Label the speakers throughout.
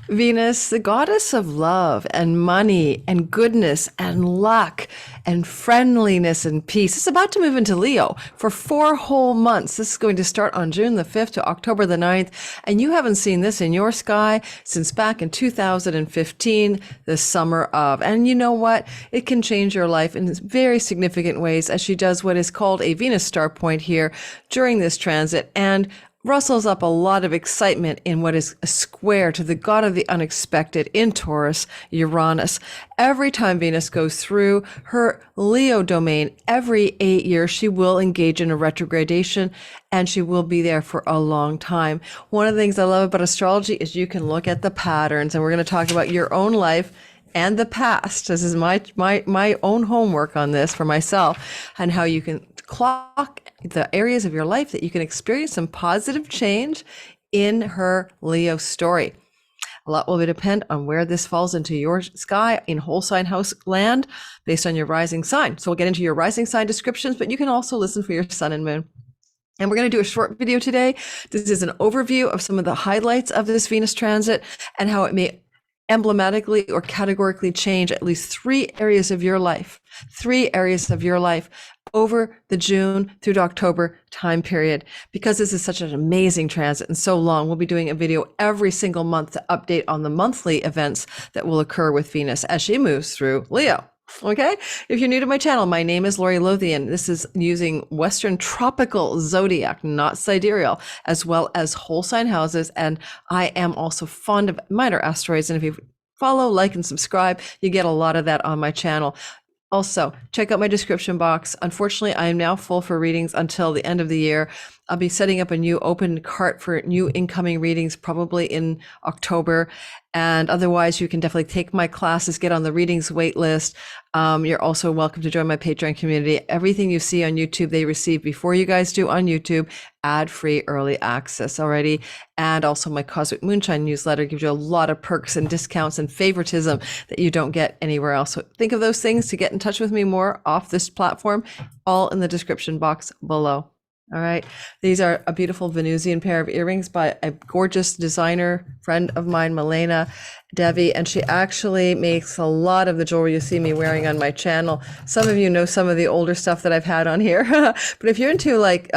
Speaker 1: Venus, the goddess of love and money and goodness and luck and friendliness and peace, is about to move into Leo for 4 whole months. This is going to start on June the 5th to October the 9th. And you haven't seen this in your sky since back in 2015, the summer of. And you know what? It can change your life in very significant ways as she does what is called a Venus star point here during this transit. And rustles up a lot of excitement in what is a square to the god of the unexpected in Taurus, Uranus. Every time Venus goes through her Leo domain, every 8 years, she will engage in a retrogradation, and she will be there for a long time. One of the things I love about astrology is you can look at the patterns, and we're going to talk about your own life and the past. This is my own homework on this for myself, and how you can clock the areas of your life that you can experience some positive change in her Leo story. A lot will depend on where this falls into your sky in whole sign house land based on your rising sign. So we'll get into your rising sign descriptions, but you can also listen for your sun and moon. And we're going to do a short video today. This is an overview of some of the highlights of this Venus transit and how it may emblematically or categorically change at least 3 areas of your life over the June through to October time period. Because this is such an amazing transit and so long, we'll be doing a video every single month to update on the monthly events that will occur with Venus as she moves through Leo. Okay. If you're new to my channel, my name is Lori Lothian. This is using Western tropical zodiac, not sidereal, as well as whole sign houses. And I am also fond of minor asteroids. And if you follow, like, and subscribe, you get a lot of that on my channel. Also, check out my description box. Unfortunately, I am now full for readings until the end of the year. I'll be setting up a new open cart for new incoming readings probably in October. And otherwise, you can definitely take my classes, get on the readings wait list. You're also welcome to join my Patreon community. Everything you see on YouTube, they receive before you guys do on YouTube, ad-free early access already. And also my Cosmic Moonshine newsletter gives you a lot of perks and discounts and favoritism that you don't get anywhere else. So think of those things to get in touch with me more off this platform, all in the description box below. All right. These are a beautiful Venusian pair of earrings by a gorgeous designer friend of mine, Milena Devi, and she actually makes a lot of the jewelry you see me wearing on my channel. Some of you know some of the older stuff that I've had on here, but if you're into like,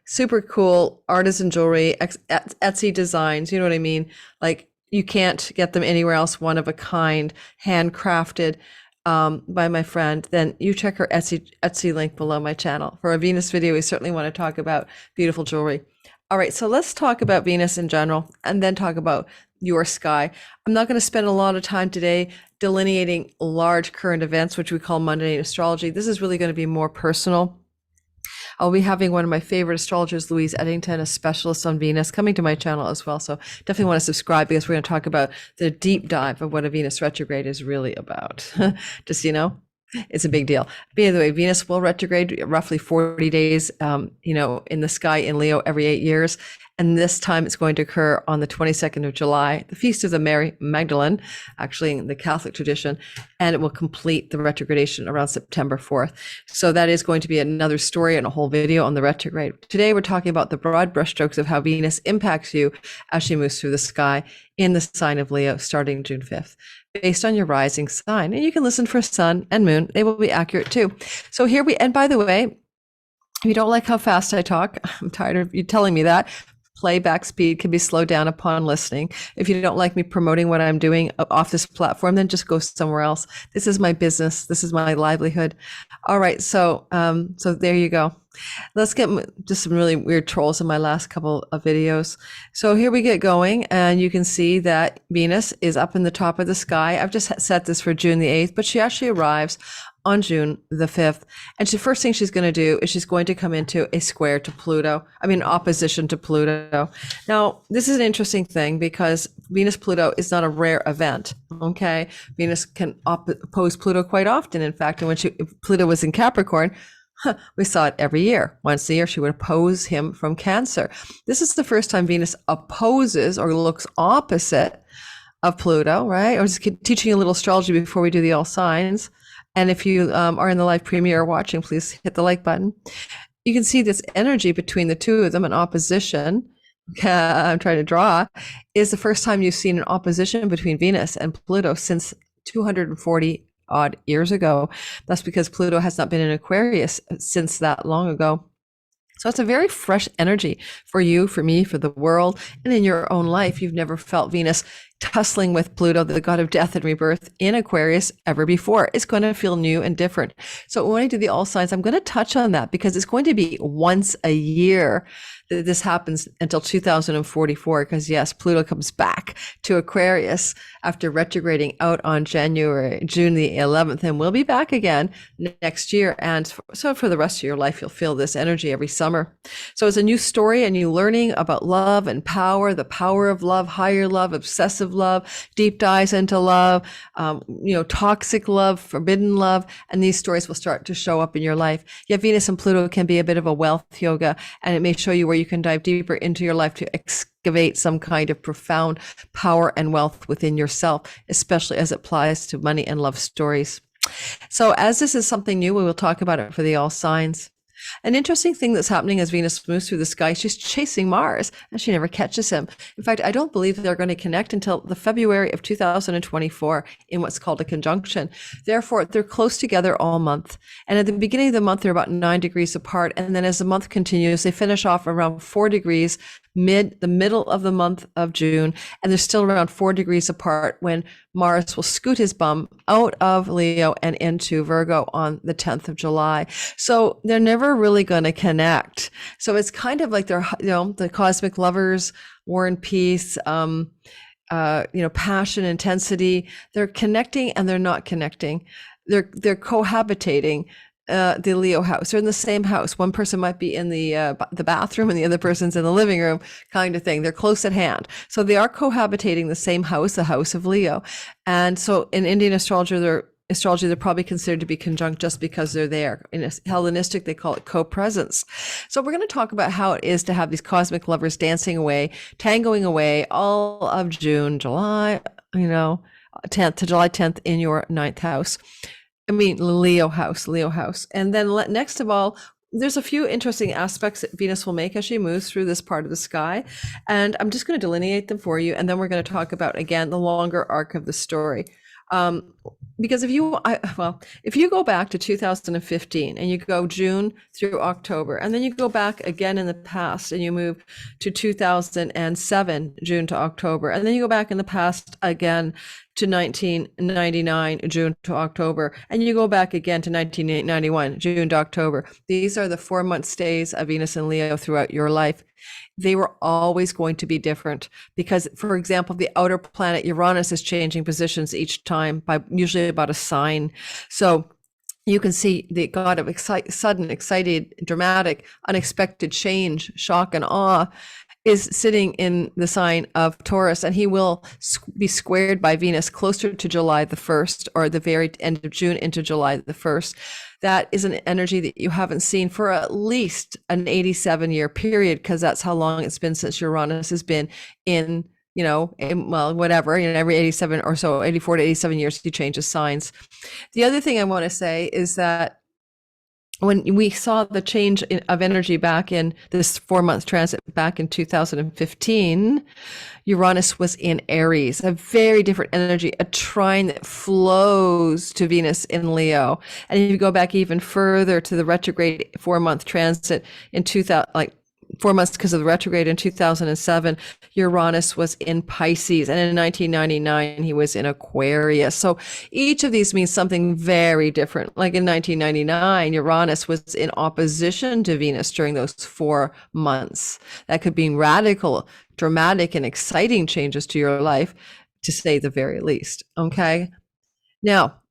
Speaker 1: super cool artisan jewelry, Etsy designs, you know what I mean? Like you can't get them anywhere else, one of a kind, handcrafted, by my friend, then you check her Etsy link below my channel. For a Venus video, we certainly want to talk about beautiful jewelry. All right, so let's talk about Venus in general and then talk about your sky. I'm not going to spend a lot of time today delineating large current events, which we call mundane astrology. This is really going to be more personal. I'll be having one of my favorite astrologers, Louise Eddington, a specialist on Venus, coming to my channel as well. So definitely want to subscribe because we're going to talk about the deep dive of what a Venus retrograde is really about. Just, it's a big deal. By the way, Venus will retrograde roughly 40 days, in the sky in Leo every 8 years. And this time it's going to occur on the 22nd of July, the feast of the Mary Magdalene, actually in the Catholic tradition, and it will complete the retrogradation around September 4th. So that is going to be another story and a whole video on the retrograde. Today we're talking about the broad brushstrokes of how Venus impacts you as she moves through the sky in the sign of Leo starting June 5th. Based on your rising sign. And you can listen for sun and moon. They will be accurate too. So and by the way, if you don't like how fast I talk, I'm tired of you telling me that. Playback speed can be slowed down upon listening. If you don't like me promoting what I'm doing off this platform, then just go somewhere else. This is my business. This is my livelihood. All right. So there you go. Let's get just some really weird trolls in my last couple of videos. So here we get going, and you can see that Venus is up in the top of the sky. I've just set this for June the 8th, but she actually arrives on June the 5th. And the first thing she's going to do is she's going to come into a square to Pluto. Opposition to Pluto. Now, this is an interesting thing because Venus-Pluto is not a rare event, okay? Venus can oppose Pluto quite often. In fact, when Pluto was in Capricorn, we saw it every year. Once a year, she would oppose him from Cancer. This is the first time Venus opposes or looks opposite of Pluto, right? I was just teaching you a little astrology before we do the all signs. And if you are in the live premiere watching, please hit the like button. You can see this energy between the two of them in opposition. I'm trying to draw, is the first time you've seen an opposition between Venus and Pluto since 240 odd years ago. That's because Pluto has not been in Aquarius since that long ago. So it's a very fresh energy for you, for me, for the world, and in your own life. You've never felt Venus tussling with Pluto, the god of death and rebirth, in Aquarius ever before. It's going to feel new and different. So when I do the all signs, I'm going to touch on that because it's going to be once a year that this happens until 2044. Because yes, Pluto comes back to Aquarius after retrograding out on June the 11th, and we'll be back again next year. And so for the rest of your life, you'll feel this energy every summer. So it's a new story, a new learning about love and power, the power of love, higher love, obsessive love, deep dives into love, toxic love, forbidden love, and these stories will start to show up in your life. Yeah, Venus and Pluto can be a bit of a wealth yoga, and it may show you where you can dive deeper into your life to excavate some kind of profound power and wealth within yourself, especially as it applies to money and love stories. So as this is something new, we will talk about it for the all signs. An interesting thing that's happening as Venus moves through the sky, she's chasing Mars and she never catches him. In fact, I don't believe they're going to connect until the February of 2024 in what's called a conjunction. Therefore, they're close together all month. And at the beginning of the month, they're about 9 degrees apart. And then as the month continues, they finish off around 4 degrees the middle of the month of June, and they're still around 4 degrees apart when Mars will scoot his bum out of Leo and into Virgo on the 10th of July. So they're never really going to connect. So it's kind of like they're, the cosmic lovers, war and peace, passion, intensity. They're connecting and they're not connecting. They're cohabitating. The Leo house. They're in the same house. One person might be in the bathroom and the other person's in the living room, kind of thing. They're close at hand. So they are cohabitating the same house, the house of Leo. And so in Indian astrology, they're probably considered to be conjunct just because they're there. In Hellenistic, they call it co-presence. So we're going to talk about how it is to have these cosmic lovers dancing away, tangoing away all of June, July, 10th to July 10th in your 9th house. Leo house. And then next of all, there's a few interesting aspects that Venus will make as she moves through this part of the sky. And I'm just going to delineate them for you. And then we're going to talk about, again, the longer arc of the story. Because if you go back to 2015 and you go June through October, and then you go back again in the past and you move to 2007, June to October, and then you go back in the past again to 1999, June to October, and you go back again to 1991, June to October. These are the 4-month stays of Venus and Leo throughout your life. They were always going to be different because, for example, the outer planet Uranus is changing positions each time by usually about a sign. So you can see the god of sudden, excited, dramatic, unexpected change, shock, and awe is sitting in the sign of Taurus, and he will be squared by Venus closer to July the 1st or the very end of June into July the 1st. That is an energy that you haven't seen for at least an 87-year period, because that's how long it's been since Uranus has been in, every 87 or so, 84 to 87 years, he changes signs. The other thing I want to say is that when we saw the change of energy back in this 4-month transit back in 2015, Uranus was in Aries, a very different energy, a trine that flows to Venus in Leo. And if you go back even further to the retrograde 4-month transit in 4 months because of the retrograde in 2007, Uranus was in Pisces, and in 1999 he was in Aquarius. So each of these means something very different. Like in 1999, Uranus was in opposition to Venus during those 4 months. That could mean radical, dramatic, and exciting changes to your life, to say the very least. Okay. Now,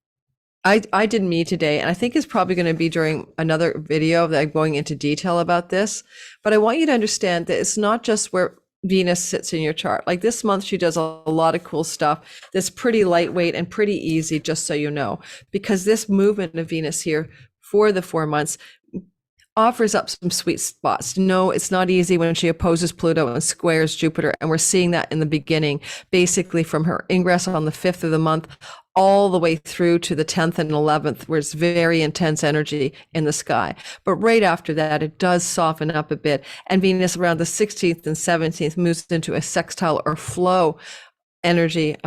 Speaker 1: I did me today, and I think it's probably going to be during another video that I'm going into detail about this. But I want you to understand that it's not just where Venus sits in your chart. Like this month, she does a lot of cool stuff that's pretty lightweight and pretty easy, just so you know, because this movement of Venus here for the 4 months offers up some sweet spots. No, it's not easy when she opposes Pluto and squares Jupiter. And we're seeing that in the beginning, basically from her ingress on the 5th of the month all the way through to the 10th and 11th, where it's very intense energy in the sky. But right after that, it does soften up a bit. And Venus around the 16th and 17th moves into a sextile or flow energy.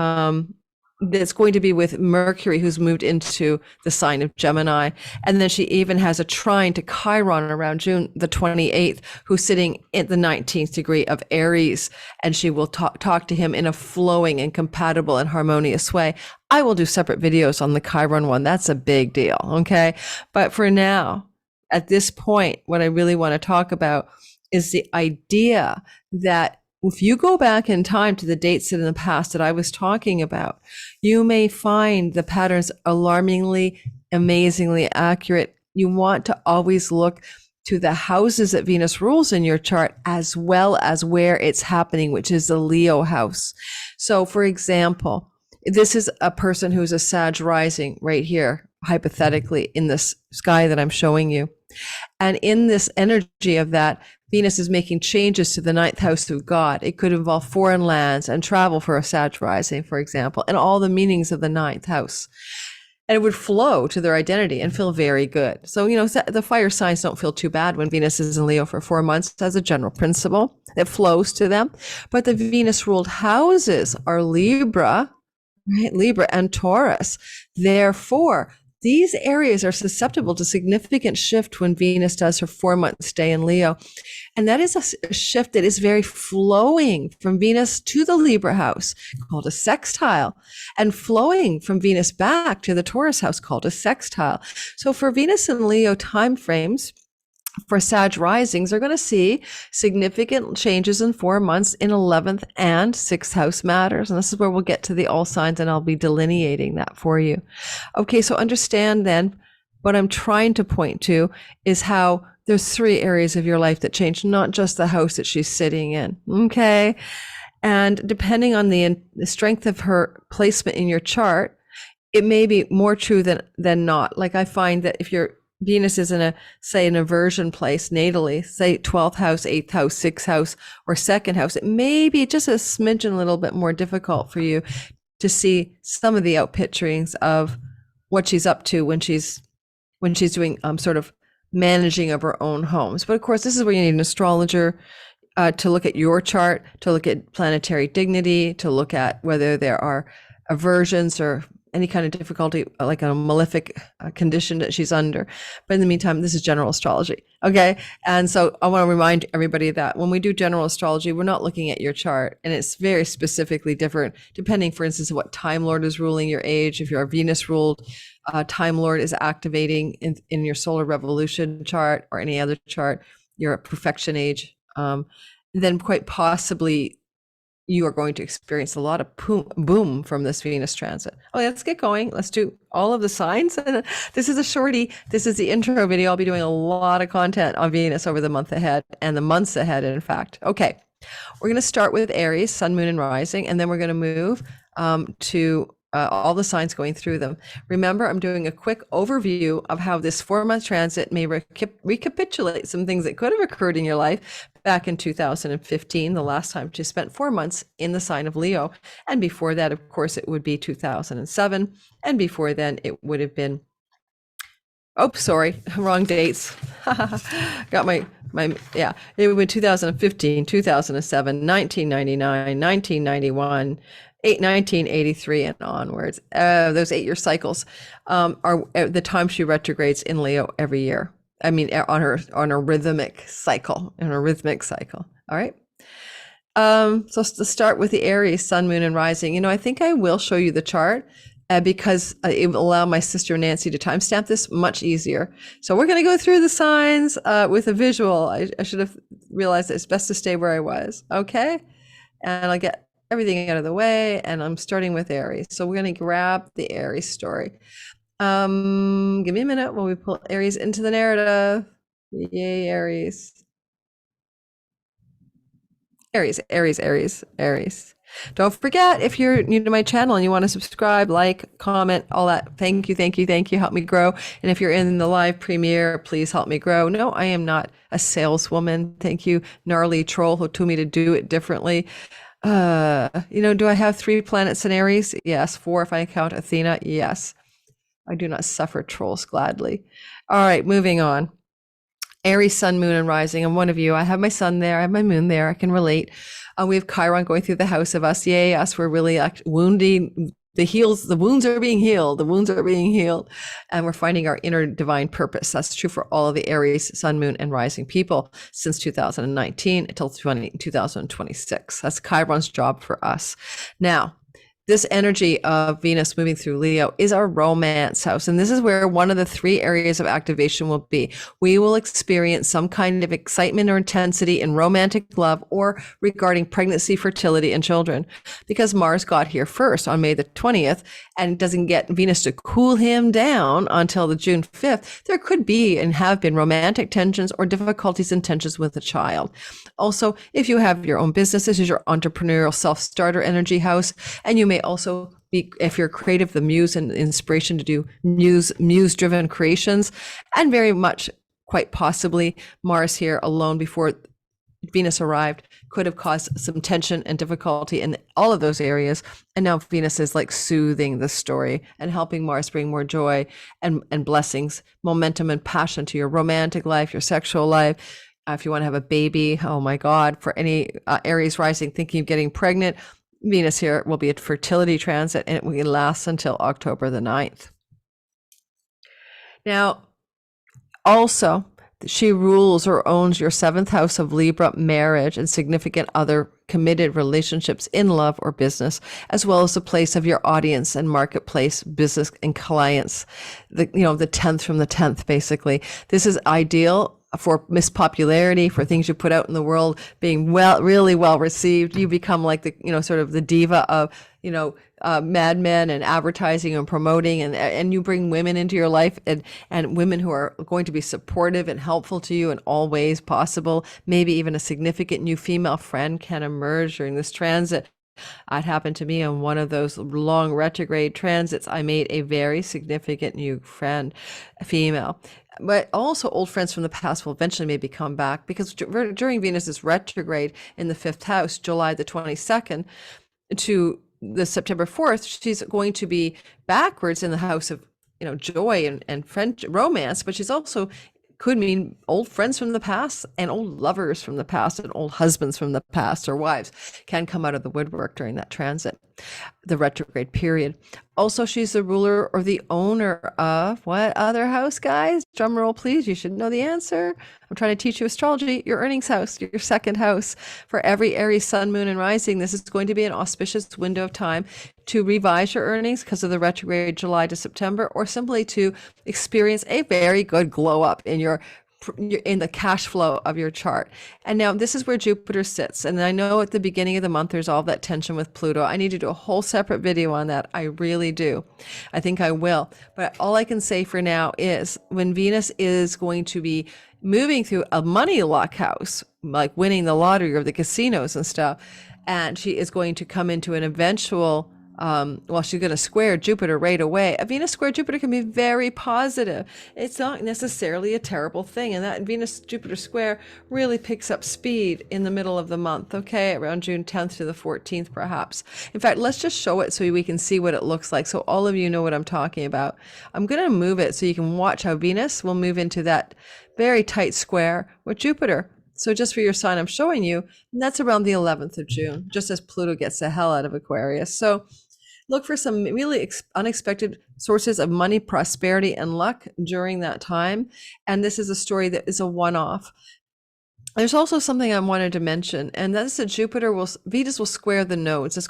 Speaker 1: That's going to be with Mercury, who's moved into the sign of Gemini. And then she even has a trine to Chiron around June the 28th, who's sitting at the 19th degree of Aries. And she will talk to him in a flowing and compatible and harmonious way. I will do separate videos on the Chiron one. That's a big deal. Okay. But for now, at this point, what I really want to talk about is the idea that if you go back in time to the dates in the past that I was talking about, you may find the patterns alarmingly, amazingly accurate. You want to always look to the houses that Venus rules in your chart, as well as where it's happening, which is the Leo house. So for example, this is a person who's a Sag rising right here, hypothetically, in this sky that I'm showing you. And in this energy of that, Venus is making changes to the ninth house through God. It could involve foreign lands and travel for a Sag rising, for example, and all the meanings of the ninth house. And it would flow to their identity and feel very good. So, the fire signs don't feel too bad when Venus is in Leo for 4 months as a general principle. It flows to them. But the Venus ruled houses are Libra, right? Libra and Taurus. Therefore, these areas are susceptible to significant shift when Venus does her 4-month stay in Leo. And that is a shift that is very flowing from Venus to the Libra house, called a sextile, and flowing from Venus back to the Taurus house, called a sextile. So for Venus and Leo timeframes, for Sag risings, are going to see significant changes in 4 months in 11th and 6th house matters. And this is where we'll get to the all signs, and I'll be delineating that for you. Okay, so understand then what I'm trying to point to is how there's 3 areas of your life that change, not just the house that she's sitting in. Okay. And depending on the strength of her placement in your chart, it may be more true than not. Like I find that if your Venus is in an aversion place natally, say 12th house, 8th house, 6th house, or 2nd house, it may be just a smidgen a little bit more difficult for you to see some of the outpicturings of what she's up to when she's doing sort of managing of her own homes. But of course, this is where you need an astrologer to look at your chart, to look at planetary dignity, to look at whether there are aversions or any kind of difficulty, like a malefic condition that she's under. But in the meantime, this is general astrology. Okay. And so I want to remind everybody that when we do general astrology, we're not looking at your chart, and it's very specifically different depending, for instance, what time lord is ruling your age. If you're a Venus ruled time lord is activating in your solar revolution chart or any other chart, you're at perfection age, then quite possibly you are going to experience a lot of boom from this Venus transit. Oh, let's get going. Let's do all of the signs. This is a shorty. This is the intro video. I'll be doing a lot of content on Venus over the month ahead and the months ahead, in fact. Okay, we're going to start with Aries, sun, moon, and rising, and then we're going to move to all the signs going through them. Remember, I'm doing a quick overview of how this 4-month transit may recapitulate some things that could have occurred in your life back in 2015, the last time you spent 4 months in the sign of Leo. And before that, of course, it would be 2007. And before then, it would have been, oh, sorry, wrong dates. Got my, it would be 2015, 2007, 1999, 1991, 1983 and onwards. Those 8-year cycles are the time she retrogrades in Leo every year. I mean, on a rhythmic cycle, All right. So to start with the Aries, sun, moon, and rising, I think I will show you the chart because it will allow my sister Nancy to timestamp this much easier. So we're going to go through the signs with a visual. I should have realized that it's best to stay where I was. Okay. And I'll get everything out of the way, and I'm starting with Aries. So we're going to grab the Aries story. Give me a minute while we pull Aries into the narrative. Yay, Aries. Aries. Don't forget, if you're new to my channel and you want to subscribe, like, comment, all that, thank you, help me grow. And if you're in the live premiere, please help me grow. No, I am not a saleswoman. Thank you, gnarly troll who told me to do it differently. Do I have 3 planets in Aries? Yes. 4 if I count Athena. Yes. I do not suffer trolls gladly. All right, moving on. Aries, sun, moon, and rising. I'm one of you. I have my sun there. I have my moon there. I can relate. We have Chiron going through the house of us. Yay, us. We're really wounding. The wounds are being healed. The wounds are being healed. And we're finding our inner divine purpose. That's true for all of the Aries, sun, moon, and rising people since 2019 until 2026. That's Chiron's job for us. Now, this energy of Venus moving through Leo is our romance house. And this is where one of the 3 areas of activation will be. We will experience some kind of excitement or intensity in romantic love or regarding pregnancy, fertility, and children. Because Mars got here first on May the 20th and doesn't get Venus to cool him down until the June 5th, there could be and have been romantic tensions or difficulties and tensions with a child. Also, if you have your own business, this is your entrepreneurial self-starter energy house, and you may also be, if you're creative, the muse and inspiration to do muse-driven creations, and very much, quite possibly, Mars here alone before Venus arrived could have caused some tension and difficulty in all of those areas. And now Venus is like soothing the story and helping Mars bring more joy and blessings, momentum, and passion to your romantic life, your sexual life. If you want to have a baby, oh my God, for any Aries rising thinking of getting pregnant, Venus here will be a fertility transit, and it will last until October the 9th. Now, also, she rules or owns your 7th house of Libra, marriage, and significant other committed relationships in love or business, as well as the place of your audience and marketplace, business and clients. The 10th from the 10th, basically. This is ideal for mispopularity, for things you put out in the world being really well received. You become like the, sort of the diva of, Mad Men and advertising and promoting, and you bring women into your life and women who are going to be supportive and helpful to you in all ways possible. Maybe even a significant new female friend can emerge during this transit. It happened to me on one of those long retrograde transits. I made a very significant new friend, a female. But also old friends from the past will eventually maybe come back, because during Venus's retrograde in the 5th house, July the 22nd to the September 4th, she's going to be backwards in the house of, joy and friend romance, but she's also could mean old friends from the past and old lovers from the past and old husbands from the past or wives can come out of the woodwork during that transit, the retrograde period. Also, she's the ruler or the owner of what other house, guys? Drum roll, please. You should know the answer. I'm trying to teach you astrology. Your earnings house, your 2nd house. For every Aries, sun, moon, and rising, this is going to be an auspicious window of time to revise your earnings because of the retrograde July to September, or simply to experience a very good glow up in the cash flow of your chart. And now this is where Jupiter sits. And I know at the beginning of the month, there's all that tension with Pluto. I need to do a whole separate video on that. I really do. I think I will. But all I can say for now is when Venus is going to be moving through a money luck house, like winning the lottery or the casinos and stuff, and she is going to come into an eventual she's going to square Jupiter right away. A Venus square Jupiter can be very positive. It's not necessarily a terrible thing. And that Venus Jupiter square really picks up speed in the middle of the month, okay? Around June 10th to the 14th, perhaps. In fact, let's just show it so we can see what it looks like, so all of you know what I'm talking about. I'm going to move it so you can watch how Venus will move into that very tight square with Jupiter. So just for your sign, I'm showing you, and that's around the 11th of June, just as Pluto gets the hell out of Aquarius. So look for some really unexpected sources of money, prosperity, and luck during that time. And this is a story that is a one-off. There's also something I wanted to mention, and that's that Venus will square the nodes.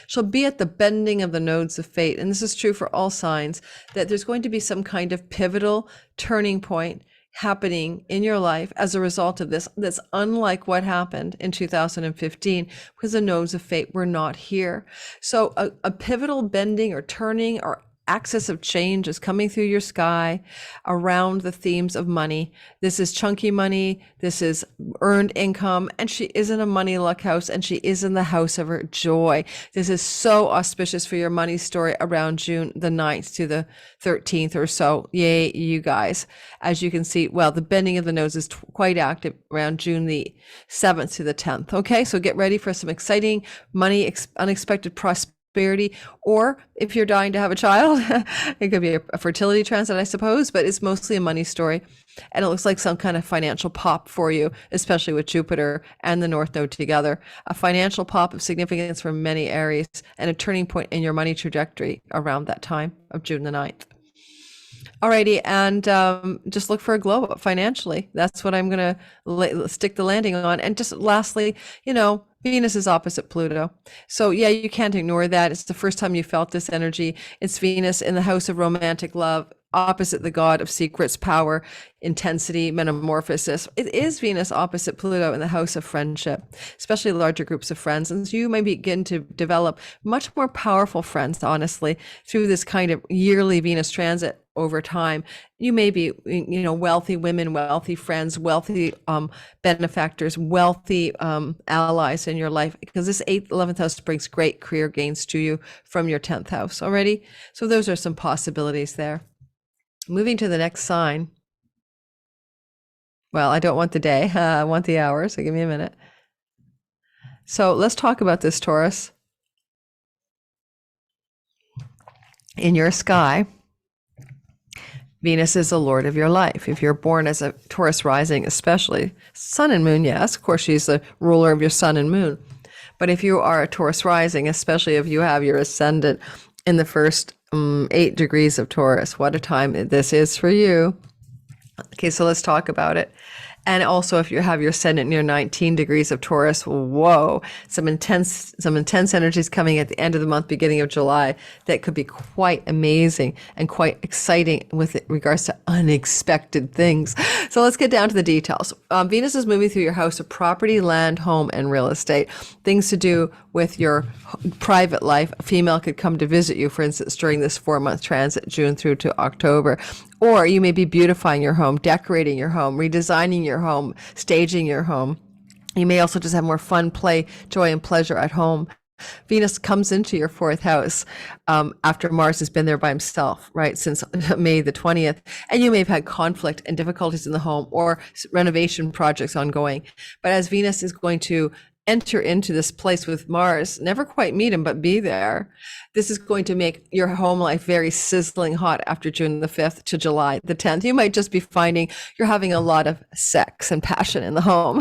Speaker 1: She'll be at the bending of the nodes of fate. And this is true for all signs, that there's going to be some kind of pivotal turning point happening in your life as a result of this, that's unlike what happened in 2015, because the nodes of fate were not here. So a pivotal bending or turning or axis of change is coming through your sky around the themes of money. This is chunky money. This is earned income. And she is in a money luck house, and she is in the house of her joy. This is so auspicious for your money story around June the 9th to the 13th or so. Yay, you guys. As you can see, well, the bending of the nodes is quite active around June the 7th to the 10th. Okay, so get ready for some exciting money, unexpected prosperity. Or if you're dying to have a child, it could be a fertility transit, I suppose, but it's mostly a money story. And it looks like some kind of financial pop for you, especially with Jupiter and the North Node together. A financial pop of significance for many Aries, and a turning point in your money trajectory around that time of June the 9th. Alrighty, and just look for a glow up financially. That's what I'm going to stick the landing on. And just lastly, Venus is opposite Pluto. So yeah, you can't ignore that. It's the first time you felt this energy. It's Venus in the house of romantic love, opposite the god of secrets, power, intensity, metamorphosis. It is Venus opposite Pluto in the house of friendship, especially larger groups of friends. And so you may begin to develop much more powerful friends, honestly, through this kind of yearly Venus transit over time. You may be, wealthy women, wealthy friends, wealthy benefactors, wealthy allies in your life, because this 8th, 11th house brings great career gains to you from your 10th house already. So those are some possibilities there. Moving to the next sign. Well, I don't want the day, I want the hour, so give me a minute. So let's talk about this, Taurus. In your sky, Venus is the lord of your life. If you're born as a Taurus rising, especially sun and moon, yes, of course, she's the ruler of your sun and moon. But if you are a Taurus rising, especially if you have your ascendant in the first 8 degrees of Taurus, what a time this is for you. Okay, so let's talk about it. And also, if you have your ascendant near 19 degrees of Taurus, whoa, some intense energies coming at the end of the month, beginning of July, that could be quite amazing and quite exciting with regards to unexpected things. So let's get down to the details. Venus is moving through your house of property, land, home, and real estate. Things to do with your private life. A female could come to visit you, for instance, during this 4-month transit, June through to October. Or you may be beautifying your home, decorating your home, redesigning your home, staging your home. You may also just have more fun, play, joy, and pleasure at home. Venus comes into your 4th house after Mars has been there by himself, right, since May the 20th. And you may have had conflict and difficulties in the home or renovation projects ongoing. But as Venus is going to enter into this place with Mars, never quite meet him, but be there, this is going to make your home life very sizzling hot after June the 5th to July the 10th. You might just be finding you're having a lot of sex and passion in the home.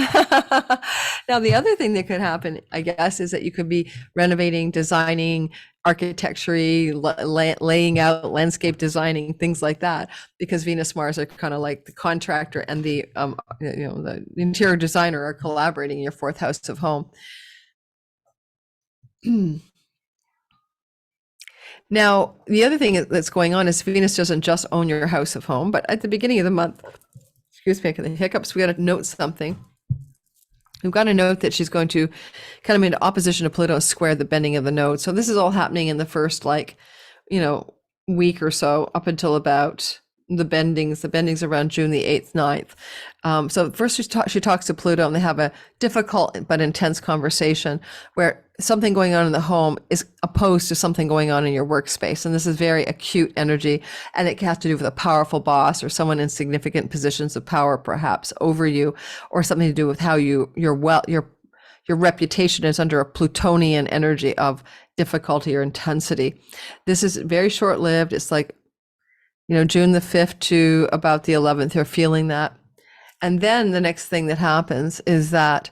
Speaker 1: Now, the other thing that could happen, I guess, is that you could be renovating, designing, architecture, laying out, landscape designing, things like that, because Venus, Mars are kind of like the contractor and the the interior designer are collaborating in your 4th house of home. Now, the other thing that's going on is Venus doesn't just own your house of home, but at the beginning of the month, excuse me, the hiccups, we got to note something. We've got to note that she's going to kind of into opposition to Pluto, square the bending of the node. So this is all happening in the first, week or so, up until about the bendings around June the 8th, 9th. So first she talks to Pluto, and they have a difficult but intense conversation where something going on in the home is opposed to something going on in your workspace. And this is very acute energy, and it has to do with a powerful boss or someone in significant positions of power, perhaps over you, or something to do with how your reputation is under a Plutonian energy of difficulty or intensity. This is very short-lived. It's like, June the 5th to about the 11th, you're feeling that. And then the next thing that happens is that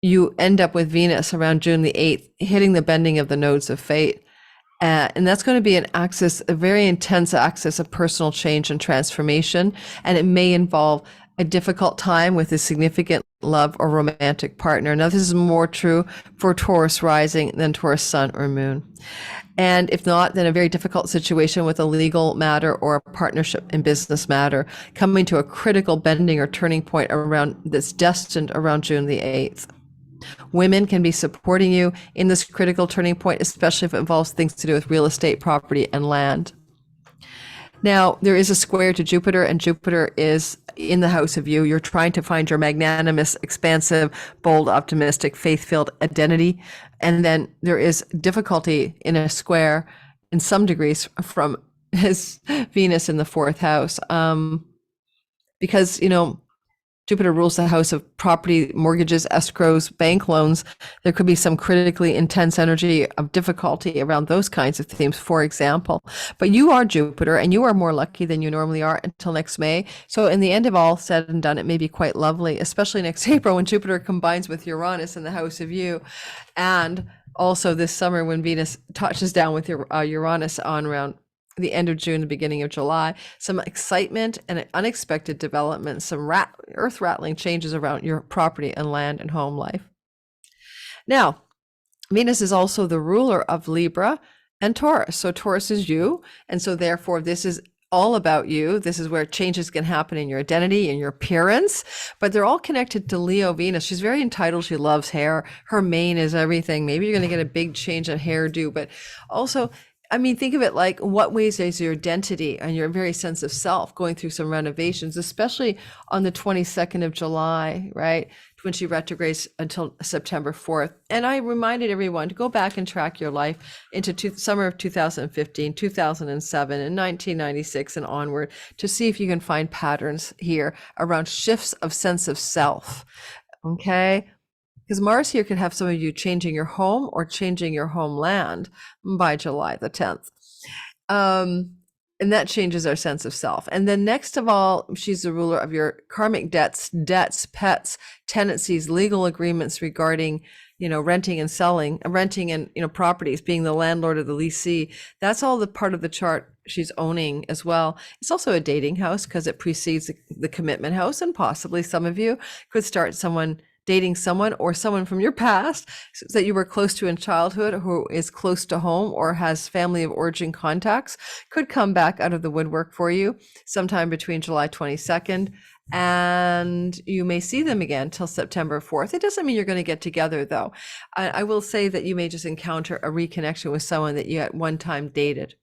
Speaker 1: you end up with Venus around June the 8th, hitting the bending of the nodes of fate. And that's going to be a very intense axis of personal change and transformation. And it may involve a difficult time with a significant love or romantic partner. Now, this is more true for Taurus rising than Taurus sun or moon. And if not, then a very difficult situation with a legal matter or a partnership in business matter, coming to a critical bending or turning point that's destined around June the 8th. Women can be supporting you in this critical turning point, especially if it involves things to do with real estate, property, and land. Now, there is a square to Jupiter, and Jupiter is in the house of you. You're trying to find your magnanimous, expansive, bold, optimistic, faith-filled identity. And then there is difficulty in a square in some degrees from his Venus in the fourth house. Because, Jupiter rules the house of property, mortgages, escrows, bank loans. There could be some critically intense energy of difficulty around those kinds of themes, for example. But you are Jupiter, and you are more lucky than you normally are until next May. So in the end of all said and done, it may be quite lovely, especially next April when Jupiter combines with Uranus in the house of you. And also this summer when Venus touches down with Uranus on around the end of June, the beginning of July, some excitement and unexpected developments, some earth-rattling changes around your property and land and home life. Now, Venus is also the ruler of Libra and Taurus. So Taurus is you, and so therefore this is all about you. This is where changes can happen in your identity and your appearance, but they're all connected to Leo Venus. She's very entitled. She loves hair. Her mane is everything. Maybe you're going to get a big change in hairdo, but also, think of it like what ways is your identity and your very sense of self going through some renovations, especially on the 22nd of July, right? When she retrogrades until September 4th. And I reminded everyone to go back and track your life into summer of 2015, 2007, and 1996 and onward to see if you can find patterns here around shifts of sense of self, okay? Because Mars here could have some of you changing your home or changing your homeland by July the 10th. And that changes our sense of self. And then next of all, she's the ruler of your karmic debts, pets, tenancies, legal agreements regarding, renting and selling, renting and, properties, being the landlord or the leasee. That's all the part of the chart she's owning as well. It's also a dating house because it precedes the commitment house. And possibly some of you could start dating someone or someone from your past that you were close to in childhood who is close to home or has family of origin contacts could come back out of the woodwork for you sometime between July 22nd, and you may see them again till September 4th. It doesn't mean you're going to get together though. I will say that you may just encounter a reconnection with someone that you at one time dated.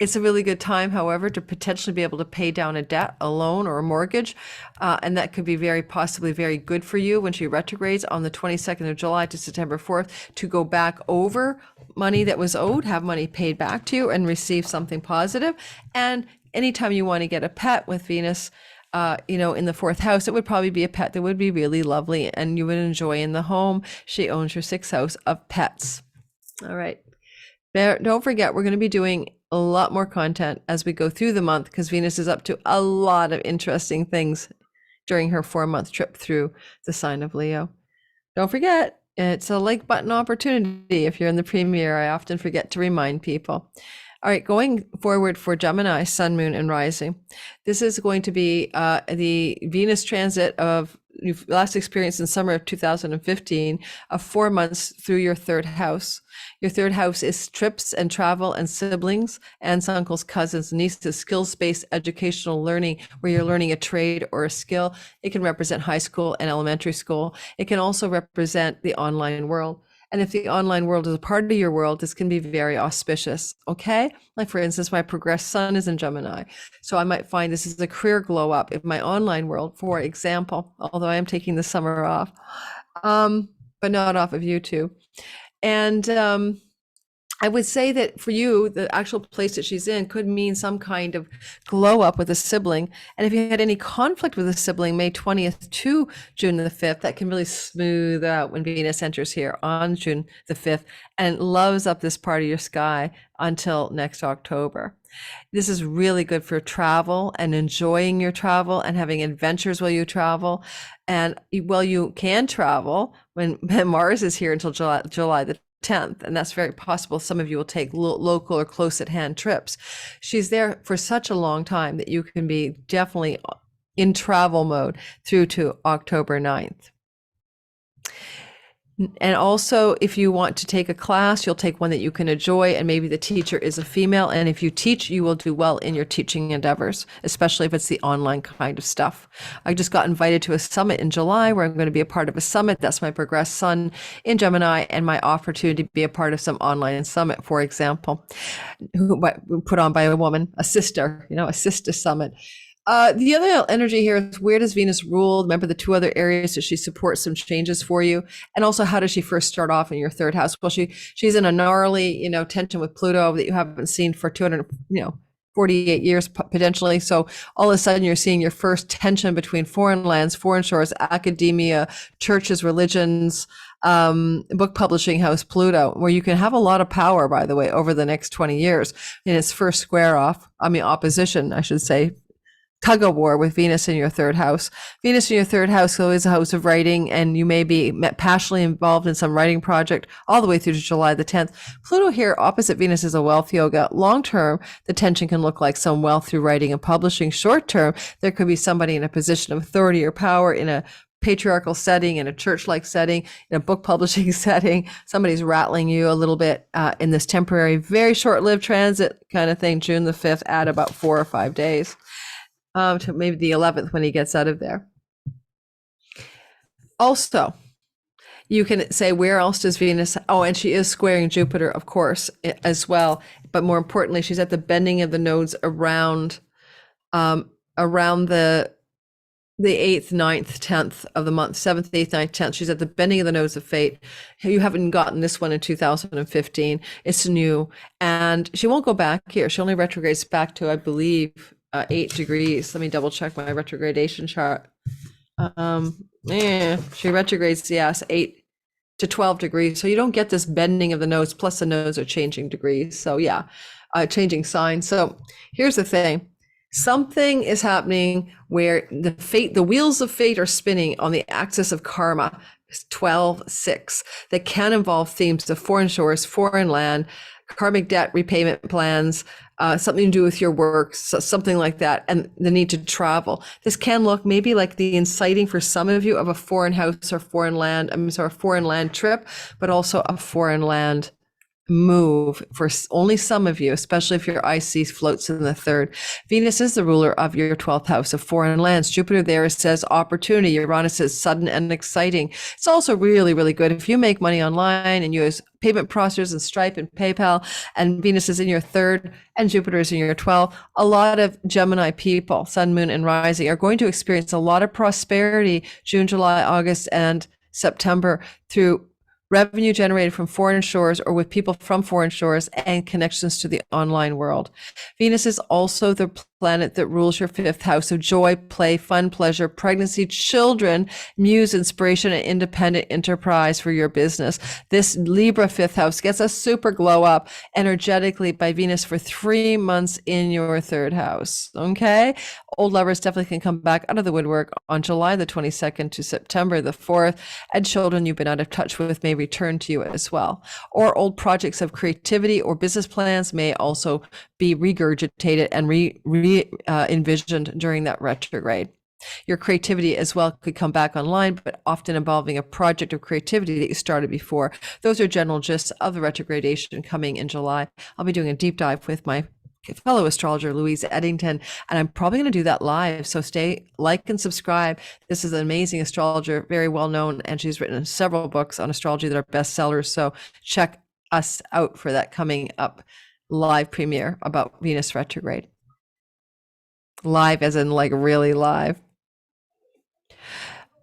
Speaker 1: It's a really good time, however, to potentially be able to pay down a debt, a loan, or a mortgage. And that could be possibly very good for you when she retrogrades on the 22nd of July to September 4th to go back over money that was owed, have money paid back to you, and receive something positive. And anytime you want to get a pet with Venus, in the fourth house, it would probably be a pet that would be really lovely and you would enjoy in the home. She owns your sixth house of pets. All right. Don't forget, we're going to be doing a lot more content as we go through the month because Venus is up to a lot of interesting things during her 4-month trip through the sign of Leo. Don't forget, it's a like button opportunity if you're in the premiere. I often forget to remind people. All right, going forward for Gemini, Sun, Moon, and Rising. This is going to be the Venus transit of you've last experienced in summer of 2015 of 4 months through your third house. Your third house is trips and travel and siblings, aunts, uncles, cousins, nieces, skills-based educational learning where you're learning a trade or a skill. It can represent high school and elementary school. It can also represent the online world. And if the online world is a part of your world, this can be very auspicious, okay? Like for instance, my progressed sun is in Gemini. So I might find this is a career glow up in my online world, for example, although I am taking the summer off, but not off of YouTube. And I would say that for you, the actual place that she's in could mean some kind of glow up with a sibling. And if you had any conflict with a sibling, May 20th to June the 5th, that can really smooth out when Venus enters here on June the 5th and loves up this part of your sky until next October. This is really good for travel and enjoying your travel and having adventures while you travel. And while you can travel, when Mars is here until July the 10th, and that's very possible. Some of you will take local or close at hand trips. She's there for such a long time that you can be definitely in travel mode through to October 9th. And also, if you want to take a class, you'll take one that you can enjoy, and maybe the teacher is a female. And if you teach, you will do well in your teaching endeavors, especially if it's the online kind of stuff. I just got invited to a summit in July where I'm going to be a part of a summit. That's my progressed sun in Gemini, and my opportunity to be a part of some online summit, for example, put on by a woman, a sister, a sister summit. The other energy here is, where does Venus rule? Remember the two other areas that she supports some changes for you. And also, how does she first start off in your third house? Well, she's in a gnarly, tension with Pluto that you haven't seen for 48 years potentially. So all of a sudden you're seeing your first tension between foreign lands, foreign shores, academia, churches, religions, book publishing house, Pluto, where you can have a lot of power, by the way, over the next 20 years in its first opposition, I should say, tug of war with Venus in your third house. Venus in your third house is a house of writing, and you may be passionately involved in some writing project all the way through to July the 10th. Pluto here opposite Venus is a wealth yoga. Long term, the tension can look like some wealth through writing and publishing. Short term, there could be somebody in a position of authority or power in a patriarchal setting, in a church-like setting, in a book publishing setting. Somebody's rattling you a little bit in this temporary, very short-lived transit kind of thing, June the 5th, at about 4 or 5 days. To maybe the 11th when he gets out of there. Also, you can say, where else does Venus? Oh, and she is squaring Jupiter, of course, as well. But more importantly, she's at the bending of the nodes around the 8th, 9th, 10th of the month, 7th, 8th, 9th, 10th. She's at the bending of the nodes of fate. You haven't gotten this one in 2015. It's new. And she won't go back here. She only retrogrades back to, I believe, 8 degrees. Let me double check my retrogradation chart. She retrogrades, yes, 8 to 12 degrees. So you don't get this bending of the nodes, plus the nodes are changing degrees. So changing signs. So here's the thing. Something is happening where the wheels of fate are spinning on the axis of karma, 12-6, that can involve themes of foreign shores, foreign land, karmic debt repayment plans, something to do with your work, something like that, and the need to travel. This can look maybe like the inciting for some of you of a foreign house or foreign land, a foreign land trip, but also a foreign land move for only some of you, especially if your IC floats in the third. Venus is the ruler of your 12th house of foreign lands. Jupiter there says opportunity. Uranus says sudden and exciting. It's also really, really good if you make money online and use payment processors and Stripe and PayPal, and Venus is in your third and Jupiter is in your 12th. A lot of Gemini people, sun, moon, and rising, are going to experience a lot of prosperity June, July, August, and September through revenue generated from foreign shores or with people from foreign shores and connections to the online world. Venus is also the planet that rules your 5th house of joy, play, fun, pleasure, pregnancy, children, muse, inspiration, and independent enterprise for your business. This Libra 5th house gets a super glow up energetically by Venus for 3 months in your 3rd house. Okay. Old lovers definitely can come back out of the woodwork on July the 22nd to September the 4th, and children you've been out of touch with may return to you as well. Or old projects of creativity or business plans may also be regurgitated and envisioned during that retrograde. Your creativity as well could come back online, but often involving a project of creativity that you started before. Those are general gists of the retrogradation coming in July. I'll be doing a deep dive with my fellow astrologer Louise Eddington, and I'm probably going to do that live, so stay, like, and subscribe. This is an amazing astrologer, very well known, and she's written several books on astrology that are bestsellers, so check us out for that coming up live premiere about Venus retrograde. Live as in like really live.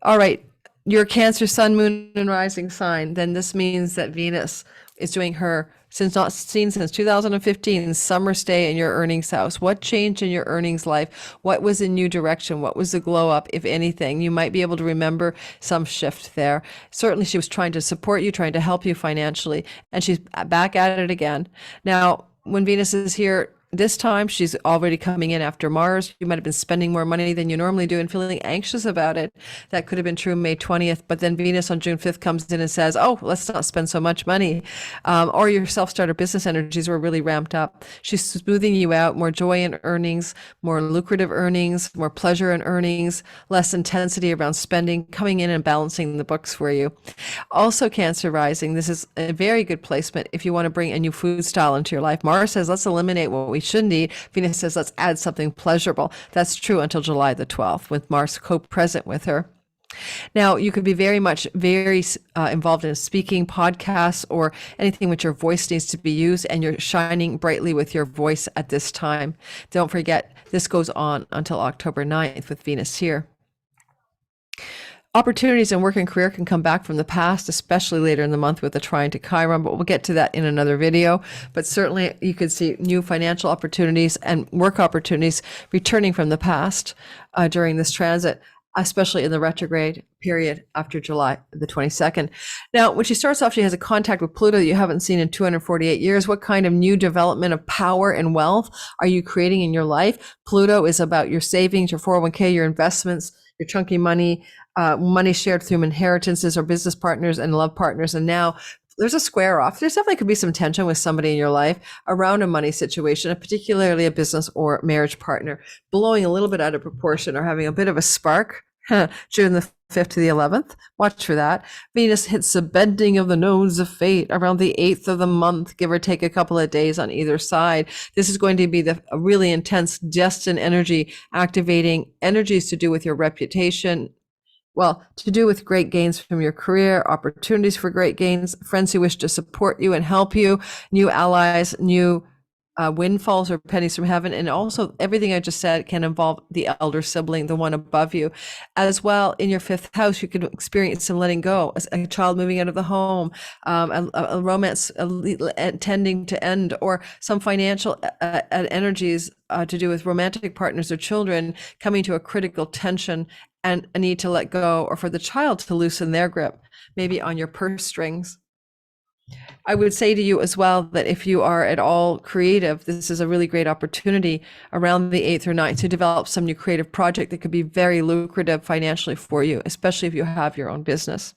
Speaker 1: All right, your Cancer sun, moon, and rising sign, then this means that Venus is doing her not seen since 2015 summer stay in your earnings house. What changed in your earnings life? What was a new direction? What was the glow up, if anything? You might be able to remember some shift there. Certainly she was trying to support you, trying to help you financially, and she's back at it again. Now, when Venus is here, this time she's already coming in after Mars. You might have been spending more money than you normally do and feeling anxious about it. That could have been true May 20th, but then Venus on June 5th comes in and says, oh, let's not spend so much money. Or your self-starter business energies were really ramped up. She's smoothing you out, more joy in earnings, more lucrative earnings, more pleasure in earnings, less intensity around spending, coming in and balancing the books for you. Also, Cancer rising, this is a very good placement if you want to bring a new food style into your life. Mars says, let's eliminate what we shouldn't eat. Venus says, let's add something pleasurable. That's true until July the 12th, with Mars co-present with her. Now, you could be very involved in speaking, podcasts, or anything which your voice needs to be used, and you're shining brightly with your voice at this time. Don't forget, this goes on until October 9th with Venus here. Opportunities in work and career can come back from the past, especially later in the month with the trine to Chiron, but we'll get to that in another video. But certainly you could see new financial opportunities and work opportunities returning from the past during this transit, especially in the retrograde period after July the 22nd. Now, when she starts off, she has a contact with Pluto that you haven't seen in 248 years. What kind of new development of power and wealth are you creating in your life? Pluto is about your savings, your 401k, your investments, your chunky money, money shared through inheritances or business partners and love partners. And now there's a square off. There's definitely could be some tension with somebody in your life around a money situation, particularly a business or marriage partner, blowing a little bit out of proportion or having a bit of a spark June the 5th to the 11th. Watch for that. Venus hits the bending of the nose of fate around the 8th of the month, give or take a couple of days on either side. This is going to be a really intense destined energy, activating energies to do with your reputation. Well, to do with great gains from your career, opportunities for great gains, friends who wish to support you and help you, new allies, new windfalls or pennies from heaven. And also everything I just said can involve the elder sibling, the one above you. As well, in your 5th house, you can experience some letting go, a child moving out of the home, a romance tending to end, or some financial energies to do with romantic partners or children coming to a critical tension and a need to let go, or for the child to loosen their grip, maybe on your purse strings. I would say to you as well that if you are at all creative, this is a really great opportunity around the 8th or 9th to develop some new creative project that could be very lucrative financially for you, especially if you have your own business.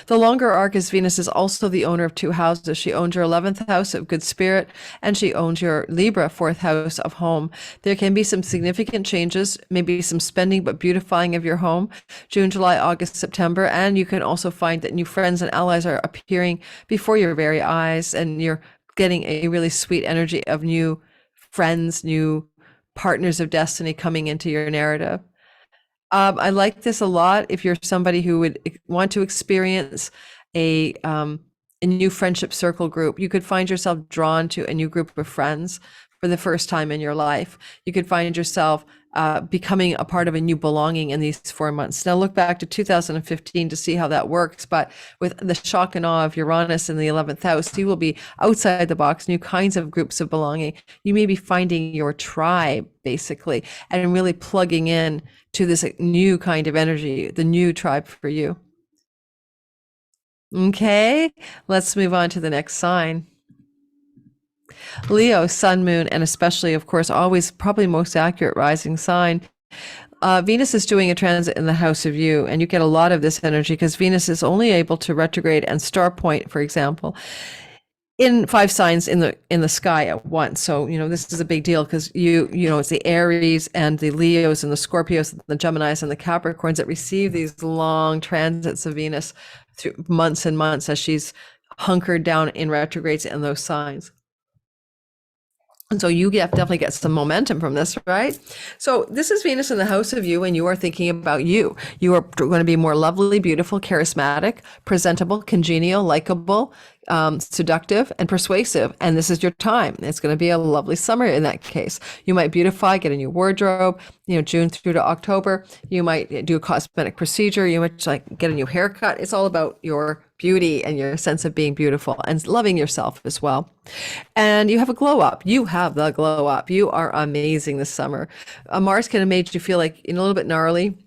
Speaker 1: The longer arc is Venus is also the owner of 2 houses. She owns your 11th house of good spirit, and she owns your Libra 4th house of home. There can be some significant changes, maybe some spending, but beautifying of your home, June, July, August, September. And you can also find that new friends and allies are appearing before your very eyes, and you're getting a really sweet energy of new friends, new partners of destiny coming into your narrative. I like this a lot if you're somebody who would want to experience a new friendship circle group. You could find yourself drawn to a new group of friends for the first time in your life. You could find yourself becoming a part of a new belonging in these 4 months. Now look back to 2015 to see how that works, but with the shock and awe of Uranus in the 11th house, you will be outside the box, new kinds of groups of belonging. You may be finding your tribe, basically, and really plugging in to this new kind of energy, the new tribe for you. Okay, let's move on to the next sign. Leo, sun, moon, and especially, of course, always probably most accurate rising sign. Venus is doing a transit in the house of you, and you get a lot of this energy because Venus is only able to retrograde and star point, for example, in 5 signs in the sky at once. So, this is a big deal because it's the Aries and the Leos and the Scorpios, and the Geminis and the Capricorns that receive these long transits of Venus through months and months as she's hunkered down in retrogrades in those signs. And so you definitely get some momentum from this, right? So this is Venus in the house of you, and you are thinking about you. You are going to be more lovely, beautiful, charismatic, presentable, congenial, likable, seductive, and persuasive. And this is your time. It's going to be a lovely summer in that case. You might beautify, get a new wardrobe, June through to October. You might do a cosmetic procedure. You might get a new haircut. It's all about your beauty and your sense of being beautiful and loving yourself as well. And you have a glow up. You have the glow up. You are amazing this summer. Mars can have made you feel like a little bit gnarly,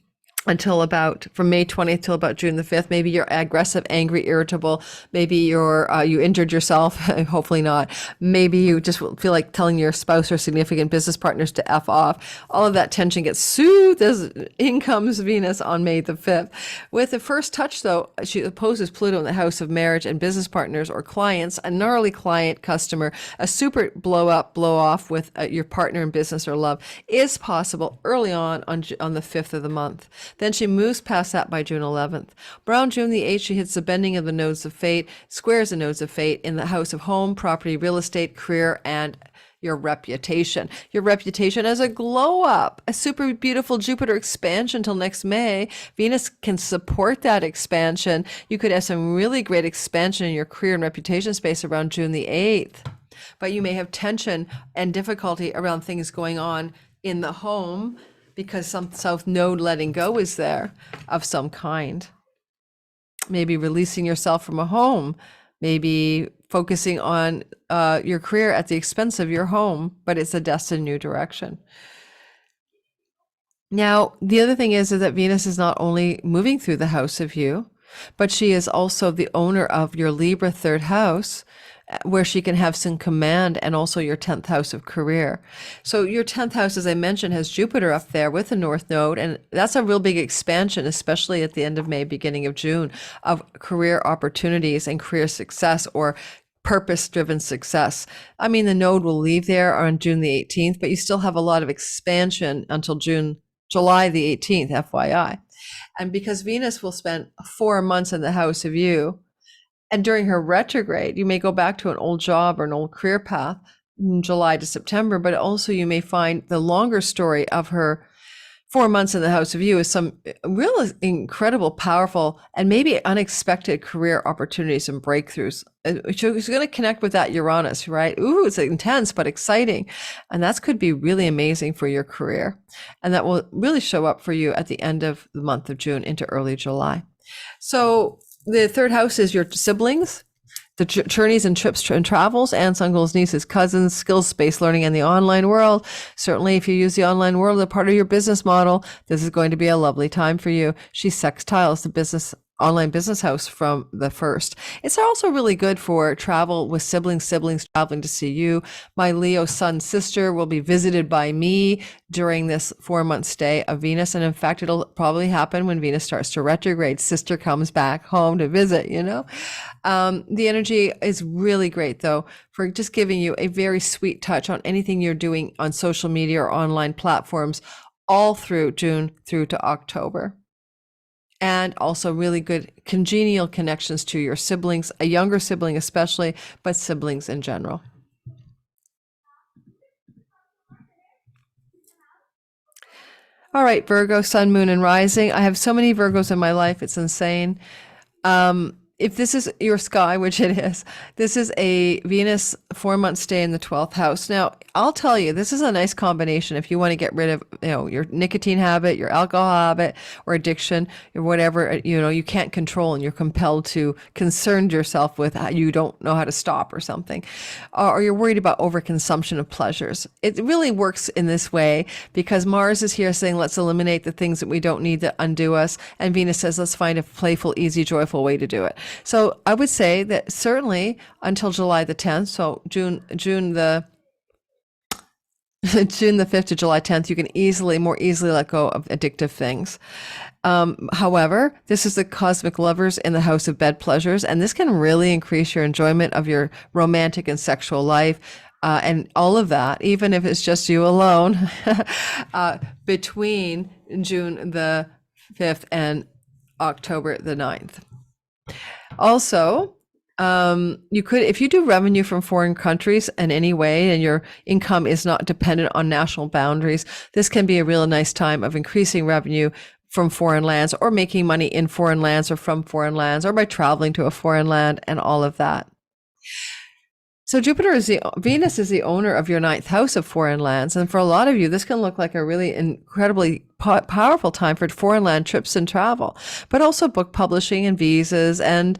Speaker 1: until about from May 20th till about June the 5th. Maybe you're aggressive, angry, irritable. Maybe you injured yourself. Hopefully not. Maybe you just feel like telling your spouse or significant business partners to F off. All of that tension gets soothed as in comes Venus on May the 5th. With the first touch, though, she opposes Pluto in the house of marriage and business partners or clients, a gnarly client, customer, a super blow up, blow off with your partner in business or love is possible early on the 5th of the month. Then she moves past that by June 11th. Around June the 8th, she hits the bending of the nodes of fate, squares the nodes of fate in the house of home, property, real estate, career, and your reputation. Your reputation as a glow up, a super beautiful Jupiter expansion till next May. Venus can support that expansion. You could have some really great expansion in your career and reputation space around June the 8th. But you may have tension and difficulty around things going on in the home because some south node letting go is there of some kind. Maybe releasing yourself from a home, maybe focusing on your career at the expense of your home, but it's a destined new direction. Now, the other thing is that Venus is not only moving through the house of you, but she is also the owner of your Libra third house, where she can have some command, and also your 10th house of career. So your 10th house, as I mentioned, has Jupiter up there with the North Node, and that's a real big expansion, especially at the end of May, beginning of June, of career opportunities and career success or purpose-driven success. I mean, the node will leave there on June the 18th, but you still have a lot of expansion until July the 18th, FYI. And because Venus will spend 4 months in the house of you, and during her retrograde, you may go back to an old job or an old career path in July to September, but also you may find the longer story of her 4 months in the house of you is some real incredible, powerful, and maybe unexpected career opportunities and breakthroughs. She's going to connect with that Uranus, right? Ooh, it's intense, but exciting. And that could be really amazing for your career. And that will really show up for you at the end of the month of June into early July. So the third house is your siblings, the journeys and trips and travels, aunts, uncles, nieces, cousins, skills-based learning, and the online world. Certainly, if you use the online world as part of your business model, this is going to be a lovely time for you. She sextiles the online business house from the first. It's also really good for travel with siblings traveling to see you. My Leo son, sister will be visited by me during this 4-month stay of Venus. And in fact, it'll probably happen when Venus starts to retrograde. Sister comes back home to visit, you know. The energy is really great, though, for just giving you a very sweet touch on anything you're doing on social media or online platforms all through June through to October. And also really good congenial connections to your siblings, a younger sibling especially, but siblings in general. All right, Virgo, sun, moon, and rising. I have so many Virgos in my life. It's insane. If this is your sky, which it is, this is a Venus 4-month stay in the 12th house. Now, I'll tell you, this is a nice combination if you want to get rid of, your nicotine habit, your alcohol habit, or addiction, or whatever, you can't control and you're compelled to concern yourself with, you don't know how to stop or something, or you're worried about overconsumption of pleasures. It really works in this way because Mars is here saying, let's eliminate the things that we don't need that undo us. And Venus says, let's find a playful, easy, joyful way to do it. So I would say that certainly until July the 10th, so June the 5th to July 10th, you can more easily let go of addictive things. However, this is the cosmic lovers in the house of bed pleasures, and this can really increase your enjoyment of your romantic and sexual life. And all of that, even if it's just you alone, between June the 5th and October the 9th. Also, you could, if you do revenue from foreign countries in any way and your income is not dependent on national boundaries, this can be a real nice time of increasing revenue from foreign lands or making money in foreign lands or from foreign lands or by traveling to a foreign land and all of that. So Venus is the owner of your 9th house of foreign lands. And for a lot of you, this can look like a really incredibly powerful time for foreign land trips and travel, but also book publishing and visas and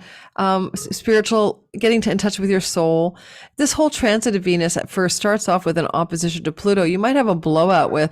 Speaker 1: spiritual, getting in touch with your soul. This whole transit of Venus at first starts off with an opposition to Pluto. You might have a blowout with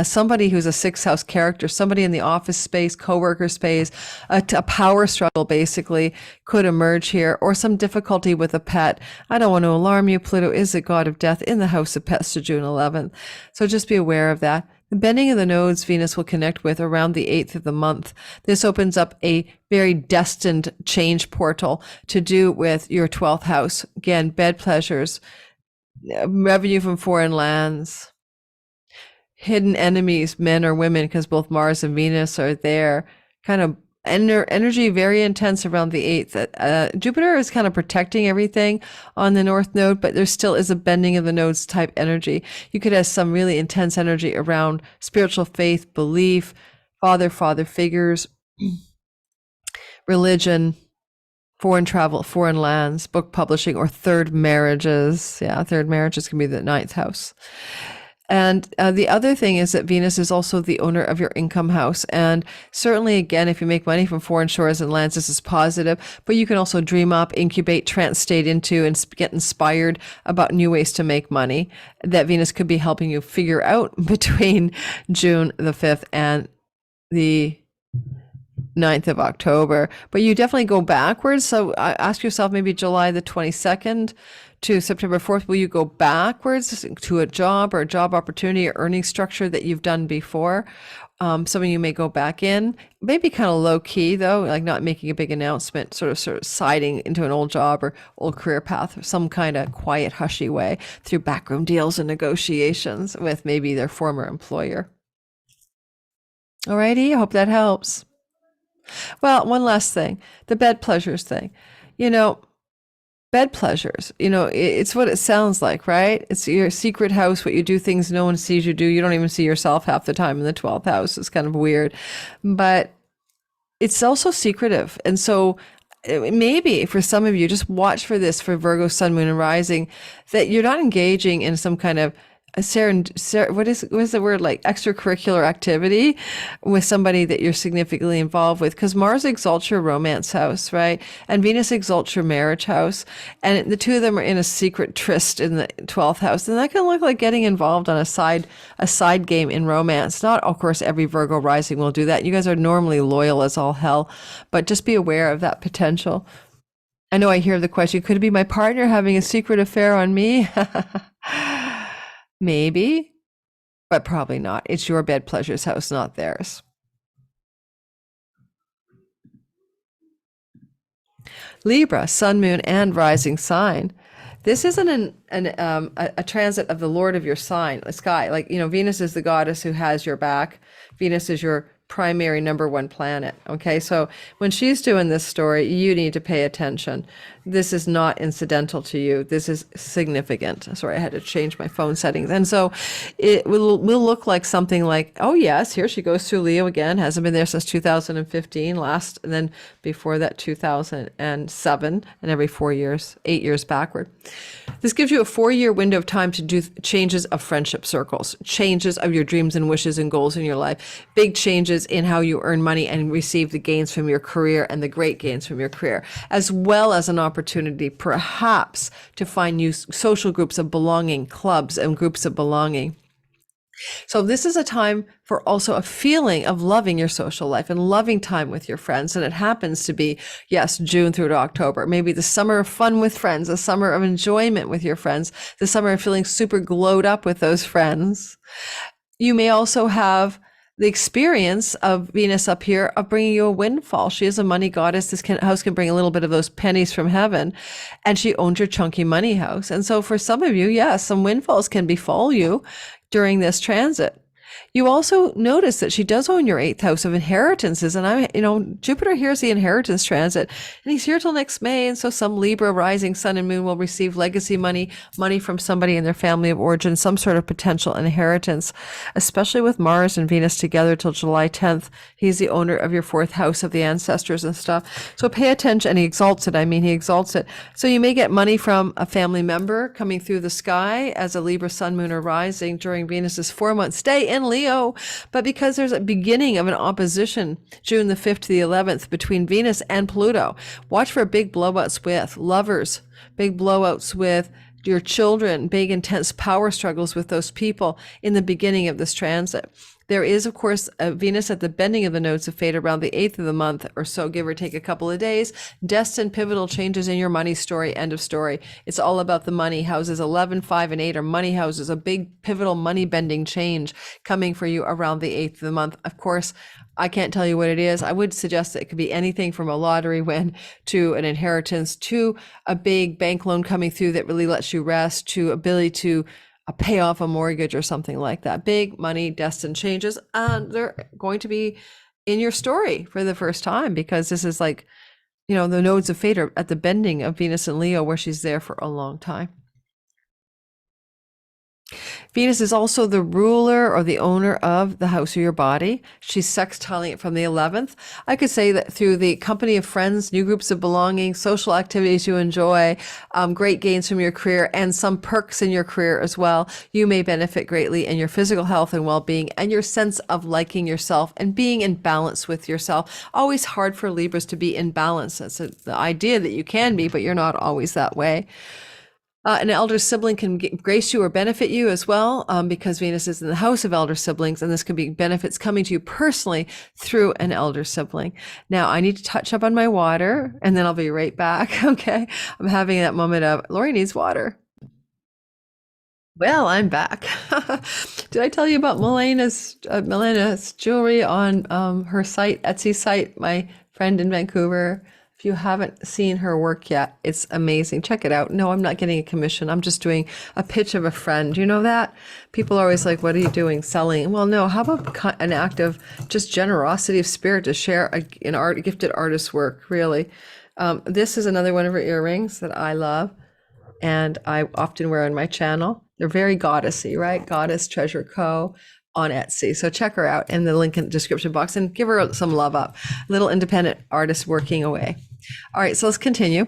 Speaker 1: somebody who's a sixth house character, somebody in the office space, coworker space, a power struggle basically could emerge here, or some difficulty with a pet. I don't want to alarm you. Pluto is the god of death in the house of pets to June 11th. So just be aware of that. The bending of the nodes Venus will connect with around the 8th of the month. This opens up a very destined change portal to do with your 12th house. Again, bed pleasures, revenue from foreign lands, hidden enemies, men or women, because both Mars and Venus are there. Kind of energy very intense around the 8th. Jupiter is kind of protecting everything on the north node, but there still is a bending of the nodes type energy. You could have some really intense energy around spiritual faith, belief, father figures, religion, foreign travel, foreign lands, book publishing, or third marriages. Yeah, third marriages can be the 9th house. And the other thing is that Venus is also the owner of your income house. And certainly, again, if you make money from foreign shores and lands, this is positive. But you can also dream up, incubate, trance state into, and get inspired about new ways to make money that Venus could be helping you figure out between June the 5th and the 9th of October. But you definitely go backwards. So ask yourself, maybe July the 22nd to September 4th, will you go backwards to a job or a job opportunity or earning structure that you've done before? Some of you may go back in, maybe kind of low key though, like not making a big announcement, sort of siding into an old job or old career path, or some kind of quiet, hushy way through backroom deals and negotiations with maybe their former employer. Alrighty, I hope that helps. Well, one last thing, the bed pleasures thing. Bed pleasures, it's what it sounds like, right? It's your secret house, what you do, things no one sees you do. You don't even see yourself half the time in the 12th house. It's kind of weird, but it's also secretive. And so maybe for some of you, just watch for this, for Virgo, Sun, Moon, and Rising, that you're not engaging in some kind of what is the word, like extracurricular activity with somebody that you're significantly involved with, because Mars exalts your romance house, right? And Venus exalts your marriage house, and the two of them are in a secret tryst in the 12th house, and that can look like getting involved on a side game in romance. Not, of course, every Virgo rising will do that. You guys are normally loyal as all hell, but just be aware of that potential. I know I hear the question, could it be my partner having a secret affair on me? Maybe, but probably not. It's your bed pleasures house, not theirs. Libra, Sun, Moon, and Rising sign. This isn't a transit of the Lord of your sign, the sky. Like, Venus is the goddess who has your back. Venus is your primary number one planet. Okay, so when she's doing this story, you need to pay attention. This is not incidental to you. This is significant. Sorry, I had to change my phone settings. And so it will look like something like, oh yes, here she goes through Leo again. Hasn't been there since 2015 last, and then before that 2007, and every 4 years, 8 years backward. This gives you a 4-year window of time to do changes of friendship circles, changes of your dreams and wishes and goals in your life, big changes in how you earn money and receive the gains from your career and the great gains from your career, as well as an opportunity perhaps to find new social groups of belonging, clubs and groups of belonging. So this is a time for also a feeling of loving your social life and loving time with your friends. And it happens to be, yes, June through to October, maybe the summer of fun with friends, the summer of enjoyment with your friends, the summer of feeling super glowed up with those friends. You may also have the experience of Venus up here of bringing you a windfall. She is a money goddess. This house can bring a little bit of those pennies from heaven, and she owns your chunky money house. And so for some of you, yes, some windfalls can befall you during this transit. You also notice that she does own your 8th house of inheritances. And Jupiter here is the inheritance transit, and he's here till next May. And so some Libra rising sun and moon will receive legacy money from somebody in their family of origin, some sort of potential inheritance, especially with Mars and Venus together till July 10th. He's the owner of your 4th house of the ancestors and stuff. So pay attention. And he exalts it. So you may get money from a family member coming through the sky as a Libra sun, moon, or rising during Venus's 4-month stay in Libra. Leo, but because there's a beginning of an opposition June the 5th to the 11th between Venus and Pluto. Watch for big blowouts with lovers, big blowouts with your children, big intense power struggles with those people in the beginning of this transit. There is, of course, Venus at the bending of the nodes of fate around the 8th of the month or so, give or take a couple of days. Destined pivotal changes in your money story, end of story. It's all about the money. Houses 11, 5, and 8 are money houses, a big pivotal money bending change coming for you around the 8th of the month. Of course, I can't tell you what it is. I would suggest that it could be anything from a lottery win to an inheritance to a big bank loan coming through that really lets you rest to ability to pay off a mortgage or something like that. Big money destined changes, and they're going to be in your story for the first time because this is like, the nodes of fate are at the bending of Venus and Leo where she's there for a long time. Venus is also the ruler or the owner of the house of your body. She's sextiling it from the 11th. I could say that through the company of friends, new groups of belonging, social activities you enjoy, great gains from your career, and some perks in your career as well, you may benefit greatly in your physical health and well-being and your sense of liking yourself and being in balance with yourself. Always hard for Libras to be in balance. That's the idea that you can be, but you're not always that way. An elder sibling can grace you or benefit you as well, because Venus is in the house of elder siblings, and this can be benefits coming to you personally through an elder sibling. Now, I need to touch up on my water, and then I'll be right back, okay? I'm having that moment of, Lori needs water. Well, I'm back. Did I tell you about Milena's jewelry on her site, Etsy site, my friend in Vancouver? If you haven't seen her work yet, it's amazing. Check it out. No, I'm not getting a commission. I'm just doing a pitch of a friend. You know that? People are always like, what are you doing? Selling? Well, no, how about an act of just generosity of spirit to share a gifted artist's work, really? This is another one of her earrings that I love and I often wear on my channel. They're very goddessy, right? Goddess Treasure Co. on Etsy. So check her out in the link in the description box and give her some love up. Little independent artist working away. All right, so let's continue.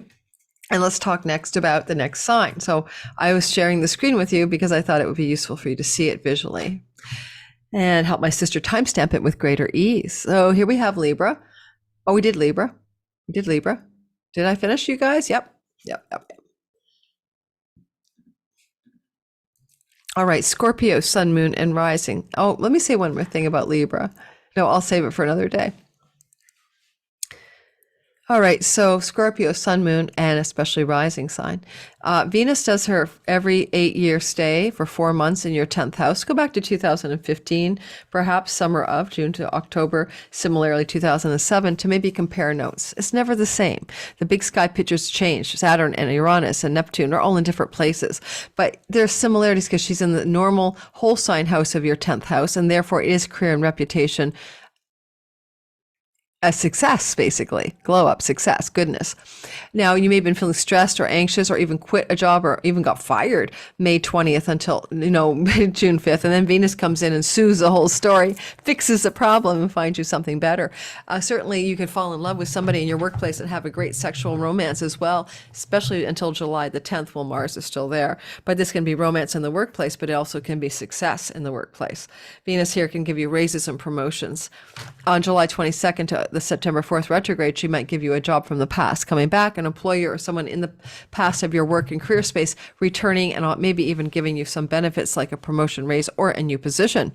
Speaker 1: And let's talk next about the next sign. So I was sharing the screen with you because I thought it would be useful for you to see it visually and help my sister timestamp it with greater ease. So here we have Libra. Oh, we did Libra. We did Libra. Did I finish, you guys? Yep. All right, Scorpio, sun, moon, and rising. Oh, let me say one more thing about Libra. No, I'll save it for another day. All right, so Scorpio, sun, moon, and especially rising sign. Venus does her every 8-year stay for 4 months in your 10th house. Go back to 2015, perhaps summer of June to October, similarly 2007, to maybe compare notes. It's never the same. The big sky pictures change. Saturn and Uranus and Neptune are all in different places, but there's similarities because she's in the normal whole sign house of your 10th house, and therefore it is career and reputation. A success, basically. Glow up, success, goodness. Now, you may have been feeling stressed or anxious or even quit a job or even got fired May 20th until, June 5th. And then Venus comes in and soothes the whole story, fixes the problem and finds you something better. Certainly, you can fall in love with somebody in your workplace and have a great sexual romance as well, especially until July the 10th while Mars is still there. But this can be romance in the workplace, but it also can be success in the workplace. Venus here can give you raises and promotions. On July 22nd to the September 4th retrograde, she might give you a job from the past, coming back, an employer or someone in the past of your work and career space, returning and maybe even giving you some benefits like a promotion, raise, or a new position.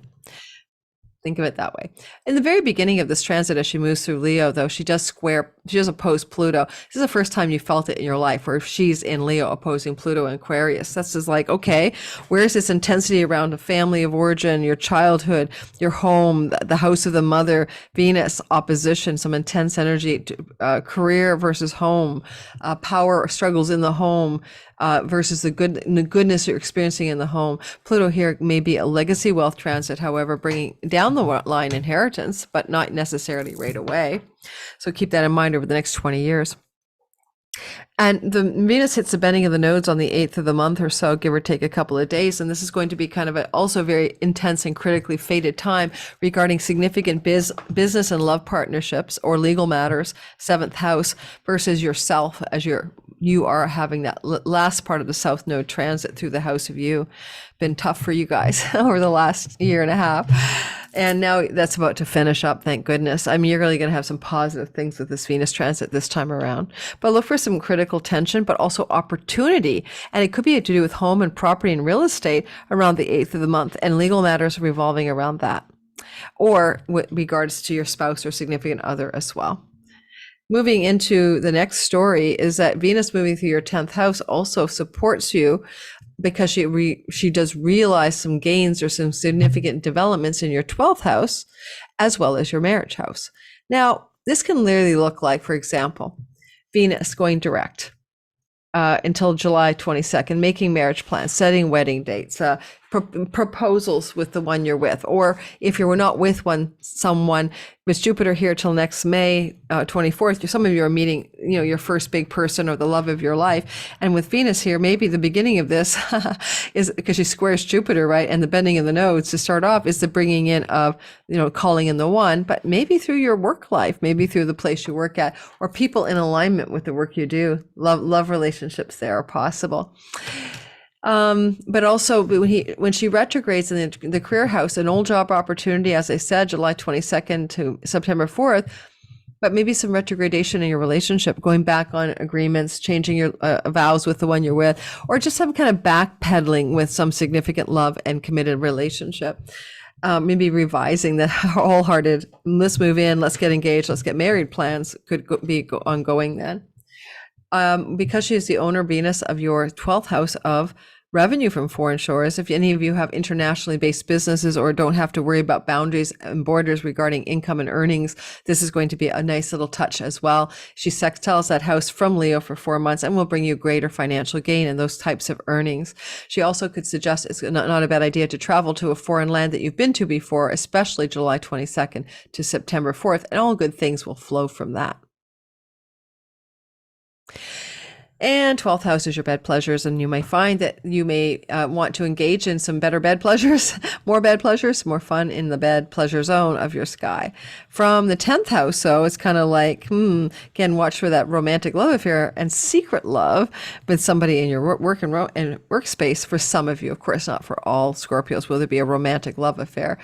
Speaker 1: Think of it that way. In the very beginning of this transit, as she moves through Leo, though, she does oppose Pluto. This is the first time you felt it in your life where she's in Leo opposing Pluto and Aquarius. That's just like, okay, where's this intensity around a family of origin, your childhood, your home, the house of the mother, Venus opposition, some intense energy, career versus home, power or struggles in the home, versus the goodness you're experiencing in the home. Pluto here may be a legacy wealth transit, however, bringing down the line inheritance, but not necessarily right away. So keep that in mind over the next 20 years. And the Venus hits the bending of the nodes on the 8th of the month or so, give or take a couple of days. And this is going to be kind of also very intense and critically fated time regarding significant business and love partnerships or legal matters, 7th house, versus yourself as you are having that last part of the South Node transit through the house of you. Been tough for you guys over the last year and a half. And now that's about to finish up, thank goodness. I mean, you're really going to have some positive things with this Venus transit this time around. But look for some critical tension, but also opportunity. And it could be to do with home and property and real estate around the 8th of the month, and legal matters revolving around that, or with regards to your spouse or significant other as well. Moving into the next story is that Venus moving through your 10th house also supports you because she does realize some gains or some significant developments in your 12th house, as well as your marriage house. Now, this can literally look like, for example, Venus going direct until July 22nd, making marriage plans, setting wedding dates, proposals with the one you're with, or if you're not with someone with Jupiter here till next May 24th, some of you are meeting, your first big person or the love of your life. And with Venus here, maybe the beginning of this is because she squares Jupiter, right? And the bending of the nodes to start off is the bringing in of, calling in the one, but maybe through your work life, maybe through the place you work at, or people in alignment with the work you do. Love relationships there are possible. But also when she retrogrades in the career house, an old job opportunity, as I said, July 22nd to September 4th, but maybe some retrogradation in your relationship, going back on agreements, changing your vows with the one you're with, or just some kind of backpedaling with some significant love and committed relationship. Maybe revising the wholehearted, let's move in, let's get engaged, let's get married plans could be ongoing then. Because she is the owner, Venus, of your 12th house of revenue from foreign shores. If any of you have internationally based businesses or don't have to worry about boundaries and borders regarding income and earnings, this is going to be a nice little touch as well. She sextiles that house from Leo for 4 months and will bring you greater financial gain in those types of earnings. She also could suggest it's not a bad idea to travel to a foreign land that you've been to before, especially July 22nd to September 4th, and all good things will flow from that. And 12th house is your bed pleasures, and you may find that you may want to engage in some better bed pleasures, more fun in the bed pleasure zone of your sky. From the 10th house, so it's kind of like, again, watch for that romantic love affair and secret love with somebody in your work and workspace. For some of you, of course, not for all Scorpios will there be a romantic love affair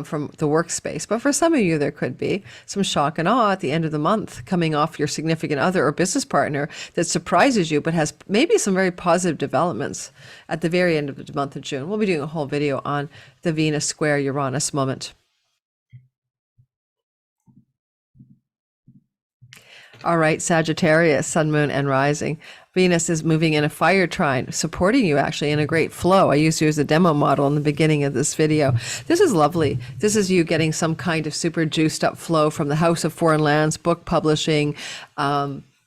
Speaker 1: from the workspace. But for some of you, there could be some shock and awe at the end of the month coming off your significant other or business partner that surprises you, but has maybe some very positive developments at the very end of the month of June. We'll be doing a whole video on the Venus square Uranus moment. All right, Sagittarius, sun, moon, and rising. Venus is moving in a fire trine, supporting you actually in a great flow. I used you as a demo model in the beginning of this video. This is lovely. This is you getting some kind of super juiced up flow from the House of Foreign Lands, book publishing,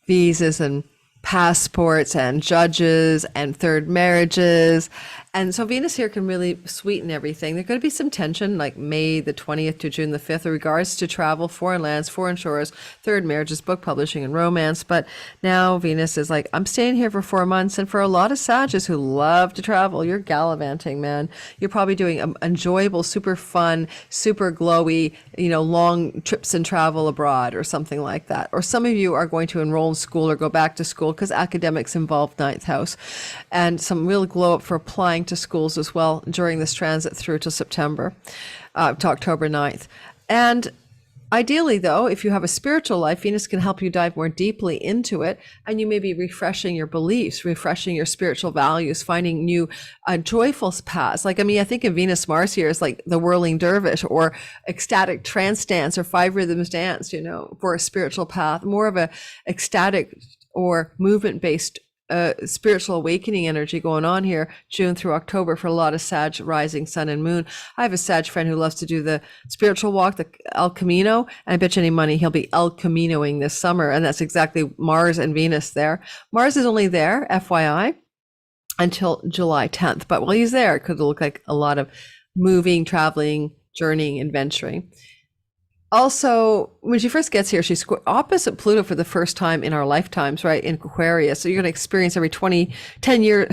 Speaker 1: visas and passports and judges and third marriages. And so Venus here can really sweeten everything. There could be some tension like May the 20th to June the 5th in regards to travel, foreign lands, foreign shores, third marriages, book publishing, and romance. But now Venus is like, I'm staying here for 4 months. And for a lot of Sagittarius who love to travel, you're gallivanting, man. You're probably doing enjoyable, super fun, super glowy, long trips and travel abroad or something like that. Or some of you are going to enroll in school or go back to school because academics involve 9th house, and some real glow up for applying to schools as well during this transit through to September, to October 9th. And ideally, though, if you have a spiritual life, Venus can help you dive more deeply into it, and you may be refreshing your beliefs, refreshing your spiritual values, finding new joyful paths. I think of Venus Mars here as like the whirling dervish or ecstatic trance dance or 5 rhythms dance, for a spiritual path, more of a ecstatic or movement-based spiritual awakening energy going on here, June through October for a lot of Sag rising sun and moon. I have a Sag friend who loves to do the spiritual walk, the El Camino, and I bet you any money he'll be El Caminoing this summer, and that's exactly Mars and Venus there. Mars is only there, FYI, until July 10th, but while he's there, it could look like a lot of moving, traveling, journeying, adventuring. Also, when she first gets here, she's opposite Pluto for the first time in our lifetimes, right? In Aquarius. So you're going to experience every 10 years,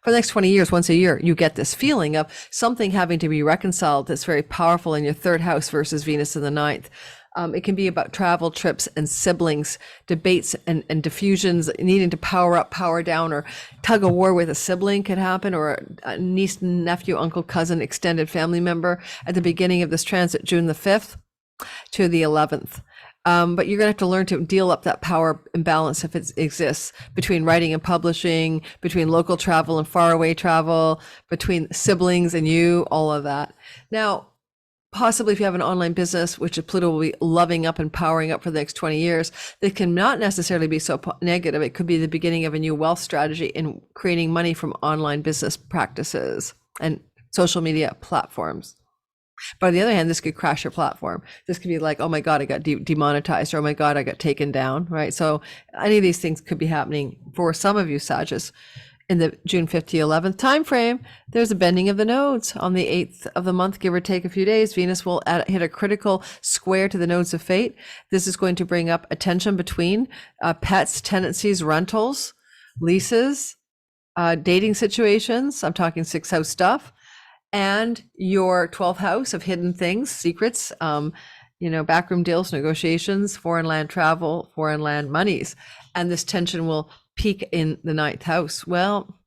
Speaker 1: for the next 20 years, once a year, you get this feeling of something having to be reconciled that's very powerful in your third house versus Venus in the ninth. It can be about travel, trips, and siblings, debates and diffusions, needing to power up, power down, or tug of war with a sibling could happen, or a niece, nephew, uncle, cousin, extended family member at the beginning of this transit, June the 5th to the 11th. But you're going to have to learn to deal up that power imbalance if it exists between writing and publishing, between local travel and faraway travel, between siblings and you, all of that. Now, possibly if you have an online business, which Pluto will be loving up and powering up for the next 20 years, that can not necessarily be so negative. It could be the beginning of a new wealth strategy in creating money from online business practices and social media platforms. But on the other hand, this could crash your platform. This could be like, oh my God, I got demonetized, or oh my God, I got taken down, right? So any of these things could be happening for some of you, Sagittarius. In the June 5th to 11th time frame, there's a bending of the nodes on the 8th of the month, give or take a few days. Venus will hit a critical square to the nodes of fate. This is going to bring up a tension between pets, tenancies, rentals, leases, dating situations. I'm talking 6th house stuff, and your 12th house of hidden things, secrets, backroom deals, negotiations, foreign land travel, foreign land monies. And this tension will peak in the 9th house. Well,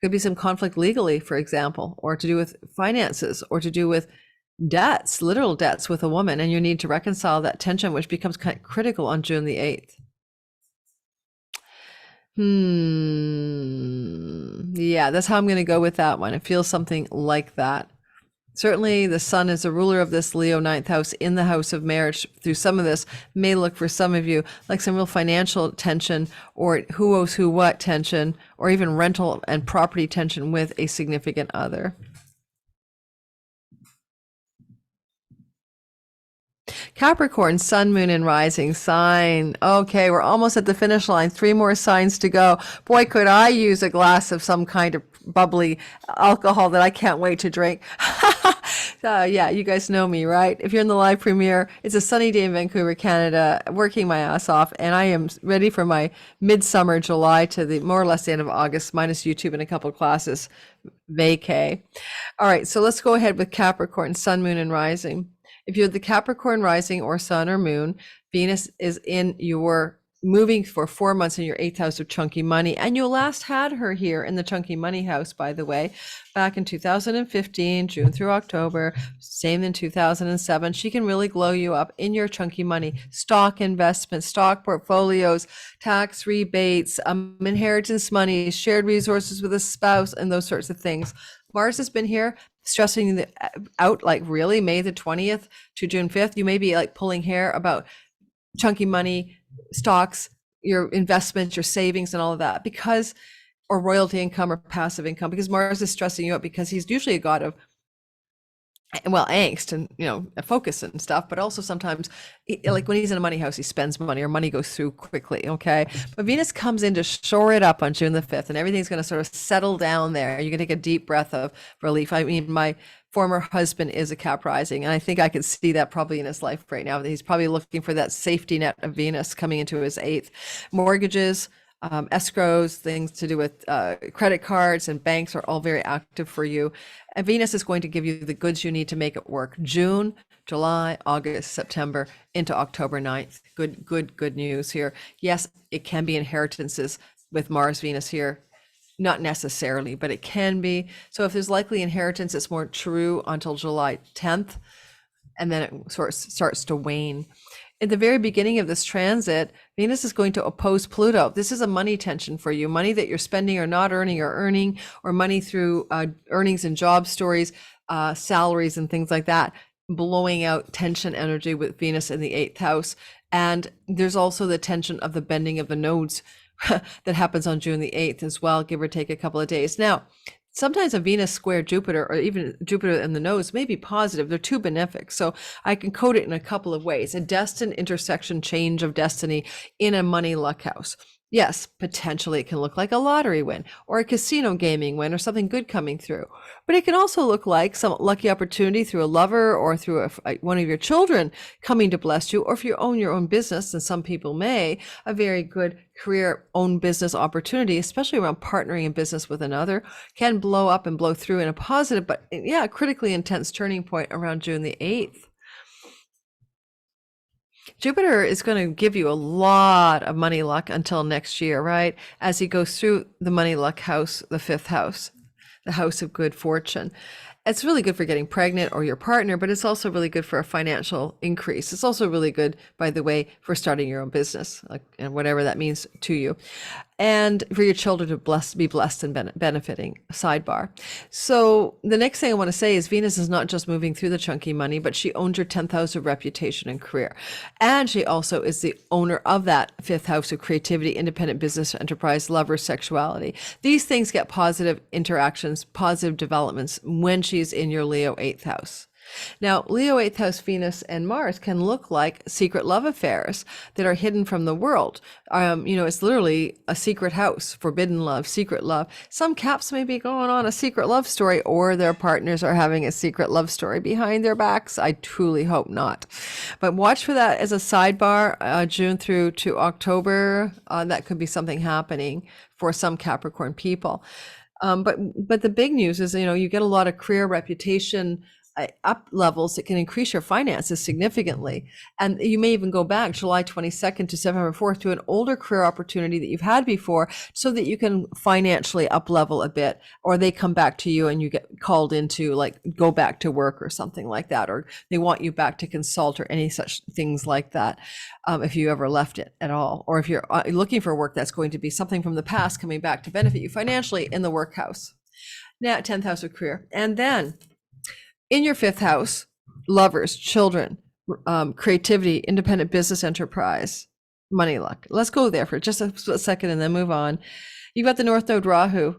Speaker 1: could be some conflict legally, for example, or to do with finances, or to do with debts, literal debts with a woman, and you need to reconcile that tension, which becomes kind of critical on June the 8th. Yeah, that's how I'm going to go with that one. It feels something like that. Certainly, the sun is a ruler of this Leo 9th house in the house of marriage. Through some of this may look for some of you like some real financial tension, or who owes who what tension, or even rental and property tension with a significant other. Capricorn, sun, moon, and rising sign. Okay, we're almost at the finish line. 3 more signs to go. Boy, could I use a glass of some kind of bubbly alcohol that I can't wait to drink. Yeah, you guys know me, right? If you're in the live premiere, it's a sunny day in Vancouver, Canada, working my ass off, and I am ready for my midsummer July to the more or less the end of August, minus YouTube and a couple of classes, vacay. All right, so let's go ahead with Capricorn, sun, moon, and rising. If you're the Capricorn rising or sun or moon, Venus is in your moving for 4 months in your 8th house of chunky money. And you last had her here in the chunky money house, by the way, back in 2015, June through October, same in 2007. She can really glow you up in your chunky money, stock investments, stock portfolios, tax rebates, inheritance money, shared resources with a spouse, and those sorts of things. Mars has been here stressing out, like really May the 20th to June 5th. You may be like pulling hair about chunky money, stocks, your investments, your savings, and all of that, because, or royalty income or passive income, because Mars is stressing you out, because he's usually a god of, well, angst and, focus and stuff, but also sometimes like when he's in a money house, he spends money, or money goes through quickly. Okay. But Venus comes in to shore it up on June the 5th, and everything's going to sort of settle down there. You can take a deep breath of relief. I mean, my former husband is a Cap rising, and I think I could see that probably in his life right now, that he's probably looking for that safety net of Venus coming into his 8th. Mortgages, escrows, things to do with credit cards and banks are all very active for you. And Venus is going to give you the goods you need to make it work. June, July, August, September, into October 9th. Good news here. Yes, it can be inheritances with Mars, Venus here. Not necessarily, but it can be. So if there's likely inheritance, it's more true until July 10th, and then it sort of starts to wane. At the very beginning of this transit, Venus is going to oppose Pluto. This is a money tension for you, money that you're spending or not earning, or earning, or money through earnings and job stories, salaries and things like that, blowing out tension energy with Venus in the 8th house. And there's also the tension of the bending of the nodes that happens on June the 8th as well, give or take a couple of days. Now, sometimes a Venus square Jupiter, or even Jupiter in the nodes, may be positive. They're too benefic. So I can code it in a couple of ways. A destined intersection change of destiny in a money luck house. Yes, potentially it can look like a lottery win or a casino gaming win or something good coming through. But it can also look like some lucky opportunity through a lover or through one of your children coming to bless you. Or if you own your own business, and some people may, a very good career own business opportunity, especially around partnering in business with another, can blow up and blow through in a positive, but yeah, critically intense turning point around June the 8th. Jupiter is going to give you a lot of money luck until next year, right? As he goes through the money luck house, the 5th house, the house of good fortune. It's really good for getting pregnant or your partner, but it's also really good for a financial increase. It's also really good, by the way, for starting your own business, and whatever that means to you, and for your children to be blessed and benefiting. Sidebar. So the next thing I want to say is Venus is not just moving through the chunky money, but she owns your 10th house of reputation and career. And she also is the owner of that 5th house of creativity, independent business, enterprise, lover, sexuality. These things get positive interactions, positive developments when she's in your Leo 8th house. Now, Leo 8th house Venus and Mars can look like secret love affairs that are hidden from the world. It's literally a secret house, forbidden love, secret love. Some Caps may be going on a secret love story, or their partners are having a secret love story behind their backs. I truly hope not. But watch for that as a sidebar, June through to October. That could be something happening for some Capricorn people. But the big news is, you get a lot of career reputation up levels that can increase your finances significantly. And you may even go back July 22nd to September 4th to an older career opportunity that you've had before, so that you can financially up level a bit, or they come back to you and you get called into, like, go back to work or something like that, or they want you back to consult or any such things like that. If you ever left it at all, or if you're looking for work, that's going to be something from the past coming back to benefit you financially in the workhouse. Now, 10th house of career. And then in your 5th house, lovers, children, creativity, independent business, enterprise, money luck. Let's go there for just a second and then move on. You've got the North Node Rahu,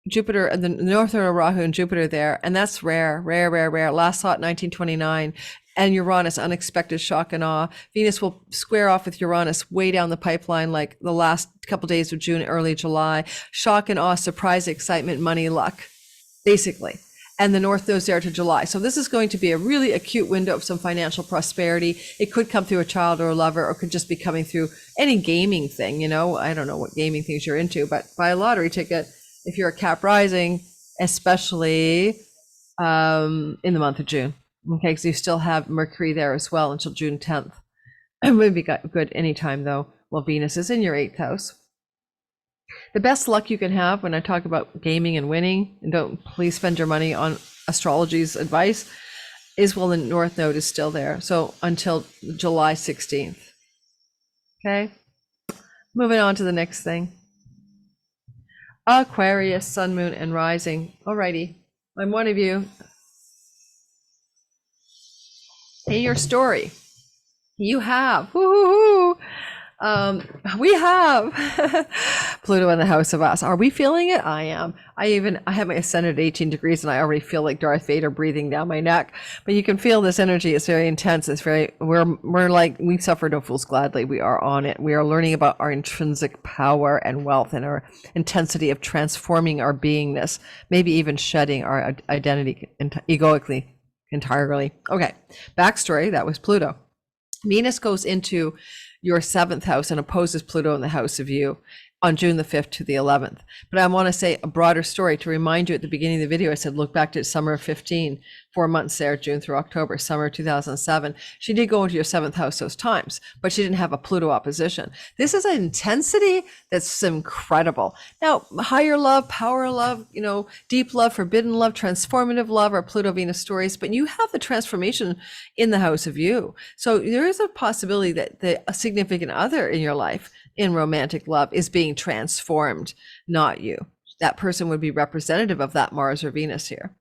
Speaker 1: Jupiter, and the North Node Rahu and Jupiter there, and that's rare. Last saw it 1929. And Uranus, unexpected shock and awe. Venus will square off with Uranus way down the pipeline, like the last couple days of June, early July. Shock and awe, surprise, excitement, money luck, basically. And the North goes there to July. So this is going to be a really acute window of some financial prosperity. It could come through a child or a lover, or could just be coming through any gaming thing. I don't know what gaming things you're into, but buy a lottery ticket if you're a Cap rising, especially in the month of June. Okay, because you still have Mercury there as well until June 10th. It would be good anytime, though. Well, Venus is in your 8th house. The best luck you can have, when I talk about gaming and winning, and don't please spend your money on astrology's advice, is, well, the North Node is still there. So until July 16th. Okay. Moving on to the next thing. Aquarius, Sun, Moon, and Rising. Alrighty. I'm one of you. Hey, your story. You have. Woo-hoo-hoo. We have Pluto in the house of us. Are we feeling it? I am. I have my ascendant at 18 degrees and I already feel like Darth Vader breathing down my neck. But you can feel this energy. It's very intense. We're like, we suffer no fools gladly. We are on it. We are learning about our intrinsic power and wealth and our intensity of transforming our beingness, maybe even shedding our identity egoically entirely. Okay. Backstory. That was Pluto. Venus goes into your 7th house and opposes Pluto in the house of you on June the 5th to the 11th. But I want to say a broader story to remind you. At the beginning of the video, I said, look back to summer of 15, 4 months there, June through October, summer 2007. She did go into your 7th house those times, but she didn't have a Pluto opposition. This is an intensity that's incredible. Now, higher love, power love, deep love, forbidden love, transformative love are Pluto Venus stories, but you have the transformation in the house of you. So there is a possibility that a significant other in your life in romantic love is being transformed, not you. That person would be representative of that Mars or Venus here.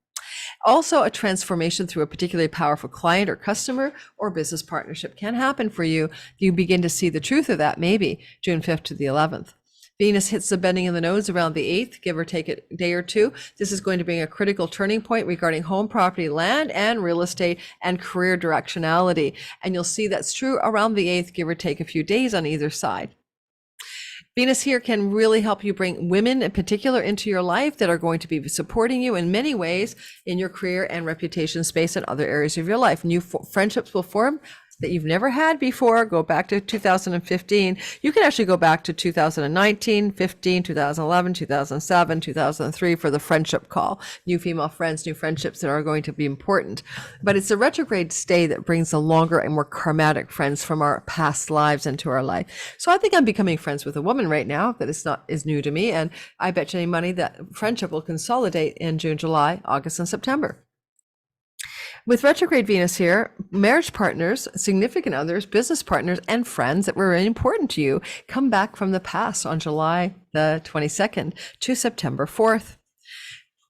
Speaker 1: Also, a transformation through a particularly powerful client or customer or business partnership can happen for you. You begin to see the truth of that maybe June 5th to the 11th. Venus hits the bending of the nodes around the 8th, give or take a day or two. This is going to bring a critical turning point regarding home, property, land, and real estate and career directionality. And you'll see that's true around the 8th, give or take a few days on either side. Venus here can really help you bring women in particular into your life that are going to be supporting you in many ways in your career and reputation space and other areas of your life. New friendships will form that you've never had before. Go back to 2015. You can actually go back to 2019, 15, 2011, 2007, 2003 for the friendship call. New female friends, new friendships that are going to be important. But it's a retrograde stay that brings the longer and more karmatic friends from our past lives into our life. So I think I'm becoming friends with a woman right now that is new to me. And I bet you any money that friendship will consolidate in June, July, August, and September. With retrograde Venus here, marriage partners, significant others, business partners, and friends that were really important to you come back from the past on July the 22nd to September 4th.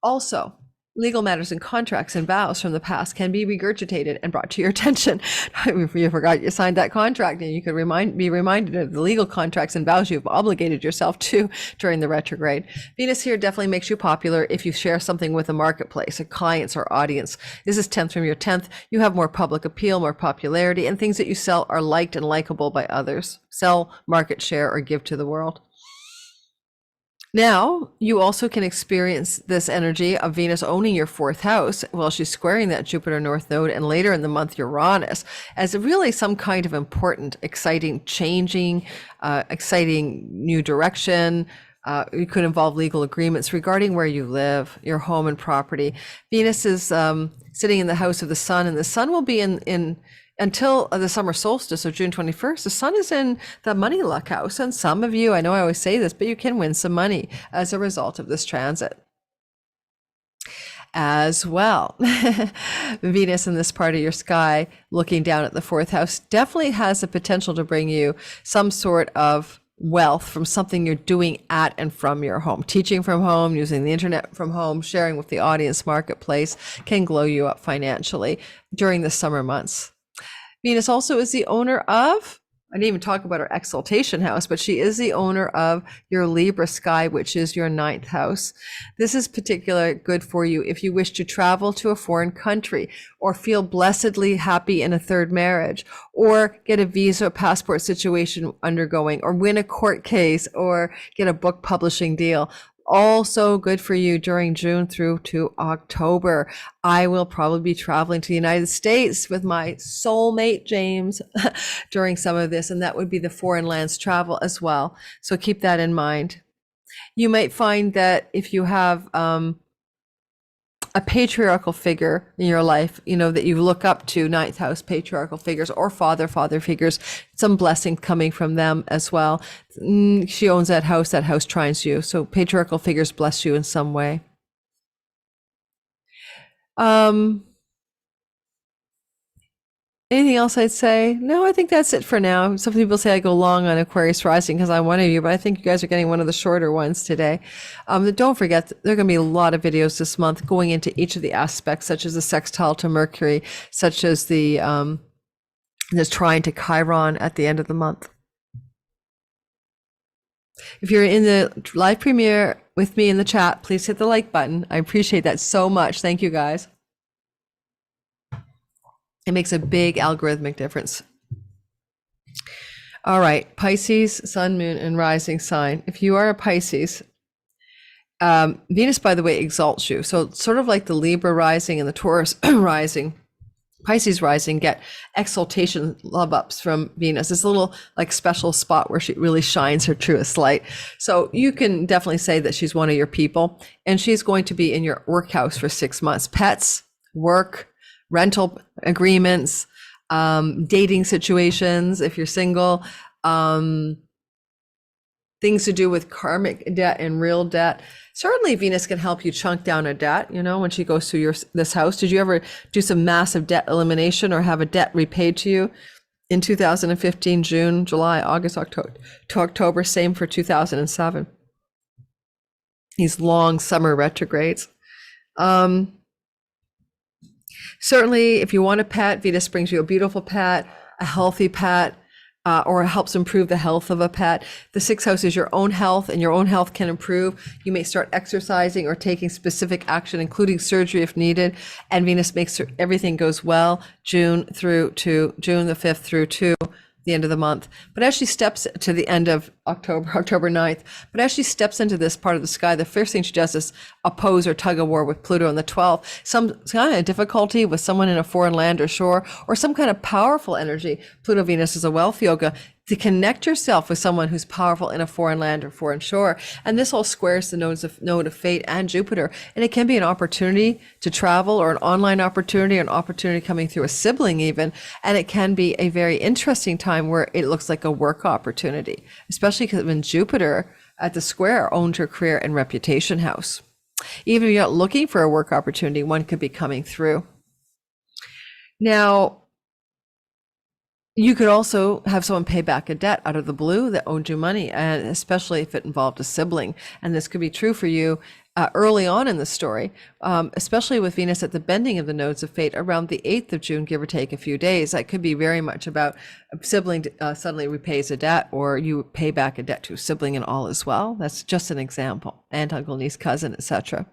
Speaker 1: Also, legal matters and contracts and vows from the past can be regurgitated and brought to your attention. If you forgot you signed that contract, and you could be reminded of the legal contracts and vows you've obligated yourself to during the retrograde. Venus here definitely makes you popular if you share something with a marketplace, a clients or audience. This is 10th from your 10th. You have more public appeal, more popularity, and things that you sell are liked and likable by others. Sell, market share, or give to the world. Now, you also can experience this energy of Venus owning your 4th house while she's squaring that Jupiter North Node, and later in the month, Uranus, as really some kind of important, exciting, changing, exciting new direction. It could involve legal agreements regarding where you live, your home and property. Venus is sitting in the house of the sun, and the sun will be in until the summer solstice of June 21st, the sun is in the money luck house. And some of you, I know I always say this, but you can win some money as a result of this transit. As well, Venus in this part of your sky, looking down at the 4th house, definitely has the potential to bring you some sort of wealth from something you're doing at and from your home. Teaching from home, using the internet from home, sharing with the audience marketplace can glow you up financially during the summer months. Venus also is the owner of, I didn't even talk about her exaltation house, but she is the owner of your Libra sky, which is your 9th house. This is particularly good for you if you wish to travel to a foreign country, or feel blessedly happy in a 3rd marriage, or get a visa passport situation undergoing, or win a court case, or get a book publishing deal. Also good for you during June through to October. I will probably be traveling to the United States with my soulmate, James, during some of this, and that would be the foreign lands travel as well. So keep that in mind. You might find that if you have a patriarchal figure in your life, you know, that you look up to, 9th house patriarchal figures or father figures, some blessing coming from them as well. She owns that house trines you. So patriarchal figures bless you in some way. Anything else I'd say? No, I think that's it for now. Some people say I go long on Aquarius rising because I'm one of you, but I think you guys are getting one of the shorter ones today. Don't forget, there are going to be a lot of videos this month going into each of the aspects, such as the sextile to Mercury, such as the trine to Chiron at the end of the month. If you're in the live premiere with me in the chat, please hit the like button. I appreciate that so much. Thank you, guys. It makes a big algorithmic difference. All right, Pisces, sun, moon, and rising sign. If you are a Pisces, Venus, by the way, exalts you. So sort of like the Libra rising and the Taurus rising, Pisces rising get exaltation love ups from Venus. This little like special spot where she really shines her truest light. So you can definitely say that she's one of your people, and she's going to be in your work house for 6 months. Pets, work, rental agreements, dating situations if you're single, things to do with karmic debt and real debt. Certainly Venus can help you chunk down a debt, you know, when she goes through this house. Did you ever do some massive debt elimination or have a debt repaid to you in 2015, June, July, August, October, same for 2007. These long summer retrogrades. Certainly, if you want a pet, Venus brings you a beautiful pet, a healthy pet, or helps improve the health of a pet. The 6th house is your own health, and your own health can improve. You may start exercising or taking specific action, including surgery if needed. And Venus makes sure everything goes well June the 5th through to the end of the month. But as she steps to the end of October, October 9th, but as she steps into this part of the sky, the first thing she does is oppose or tug of war with Pluto on the 12th. Some kind of difficulty with someone in a foreign land or shore, or some kind of powerful energy. Pluto Venus is a wealth yoga, to connect yourself with someone who's powerful in a foreign land or foreign shore. And this all squares the node of fate and Jupiter. And it can be an opportunity to travel, or an online opportunity, or an opportunity coming through a sibling even. And it can be a very interesting time where it looks like a work opportunity, especially because when Jupiter at the square owns your career and reputation house. Even if you're not looking for a work opportunity, one could be coming through. Now, you could also have someone pay back a debt out of the blue that owed you money, and especially if it involved a sibling. And this could be true for you early on in the story, especially with Venus at the bending of the nodes of fate around the 8th of June, give or take a few days. That could be very much about a sibling suddenly repays a debt, or you pay back a debt to a sibling and all as well. That's just an example. Aunt, uncle, niece, cousin, etc.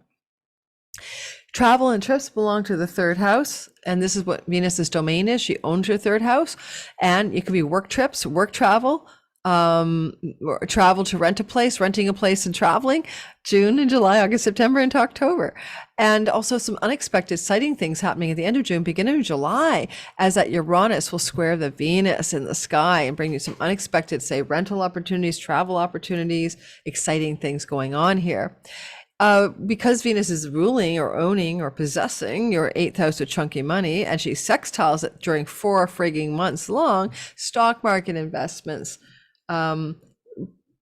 Speaker 1: Travel and trips belong to the third house, and this is what Venus's domain is. She owns your third house, and it could be work trips, work travel, or travel to rent a place, renting a place and traveling, June and July, August, September into October. And also some unexpected sighting things happening at the end of June, beginning of July, as that Uranus will square the Venus in the sky and bring you some unexpected, say, rental opportunities, travel opportunities, exciting things going on here. Because Venus is ruling or owning or possessing your 8th house of chunky money, and she sextiles it during 4 frigging months long, stock market investments,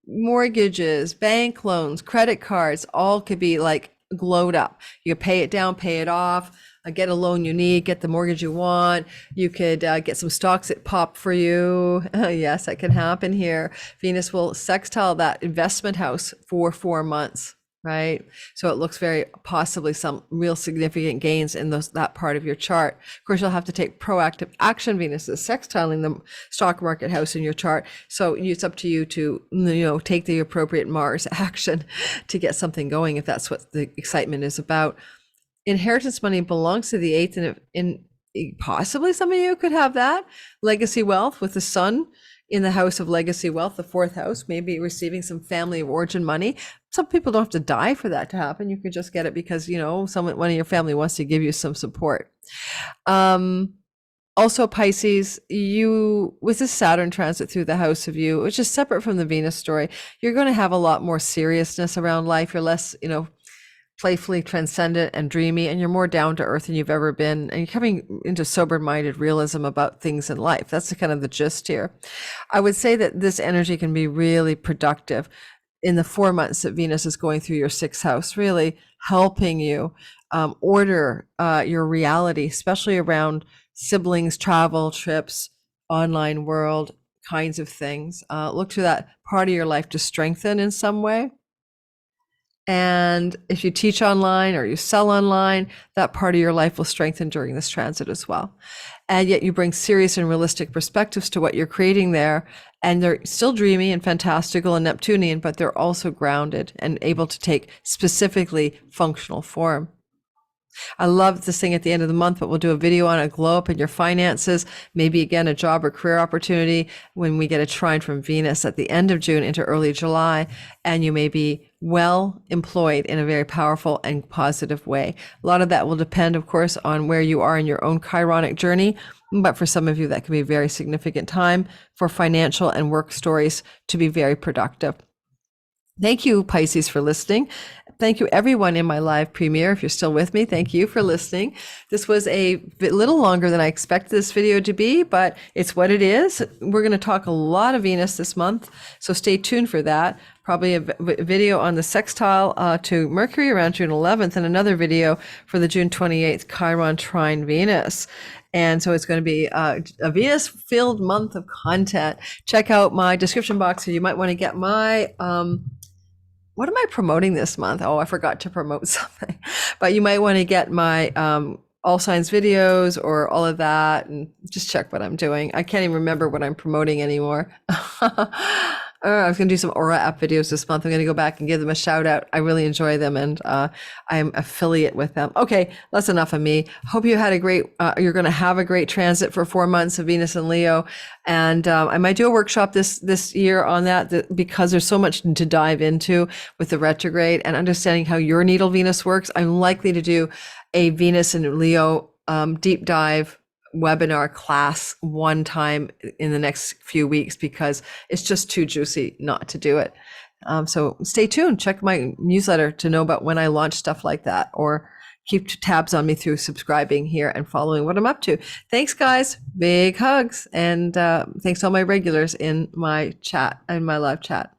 Speaker 1: mortgages, bank loans, credit cards, all could be like glowed up. You could pay it down, pay it off, get a loan you need, get the mortgage you want. You could get some stocks that pop for you. Yes, that can happen here. Venus will sextile that investment house for 4 months. Right? So it looks very possibly some real significant gains in that part of your chart. Of course, you'll have to take proactive action. Venus is sextiling the stock market house in your chart. So it's up to you to, take the appropriate Mars action to get something going, if that's what the excitement is about. Inheritance money belongs to the 8th, and possibly some of you could have that. Legacy wealth with the sun in the house of legacy wealth, the 4th house, maybe receiving some family of origin money. Some people don't have to die for that to happen. You could just get it because, one of your family wants to give you some support. Also, Pisces, with this Saturn transit through the house of you, which is separate from the Venus story, you're going to have a lot more seriousness around life. You're less, playfully transcendent and dreamy, and you're more down to earth than you've ever been, and you're coming into sober-minded realism about things in life. That's kind of the gist here. I would say that this energy can be really productive in the 4 months that Venus is going through your 6th house, really helping you order your reality, especially around siblings, travel, trips, online world kinds of things. Look to that part of your life to strengthen in some way. And if you teach online or you sell online, that part of your life will strengthen during this transit as well. And yet you bring serious and realistic perspectives to what you're creating there. And they're still dreamy and fantastical and Neptunian, but they're also grounded and able to take specifically functional form. I love this thing at the end of the month, but we'll do a video on a glow up in your finances, maybe again a job or career opportunity when we get a trine from Venus at the end of June into early July, and you may be well employed in a very powerful and positive way. A lot of that will depend, of course, on where you are in your own chironic journey, but for some of you that can be a very significant time for financial and work stories to be very productive. Thank you, Pisces, for listening. Thank you, everyone in my live premiere. If you're still with me, thank you for listening. This was a bit little longer than I expected this video to be, but it's what it is. We're going to talk a lot of Venus this month, so stay tuned for that. Probably a video on the sextile to Mercury around June 11th, and another video for the June 28th Chiron trine Venus. And so it's going to be a Venus-filled month of content. Check out my description box, so you might want to get my what am I promoting this month? Oh, I forgot to promote something. But you might want to get my all signs videos or all of that, and just check what I'm doing. I can't even remember what I'm promoting anymore. I was going to do some Aura app videos this month. I'm going to go back and give them a shout out. I really enjoy them, and I'm affiliate with them. Okay, that's enough of me. Hope you had a great, you're going to have a great transit for 4 months of Venus and Leo. And I might do a workshop this year on that because there's so much to dive into with the retrograde and understanding how your natal Venus works. I'm likely to do a Venus and Leo deep dive webinar class one time in the next few weeks because it's just too juicy not to do it. So stay tuned. Check my newsletter to know about when I launch stuff like that, or keep tabs on me through subscribing here and following what I'm up to. Thanks, guys. Big hugs. And thanks to all my regulars in my chat, in my live chat.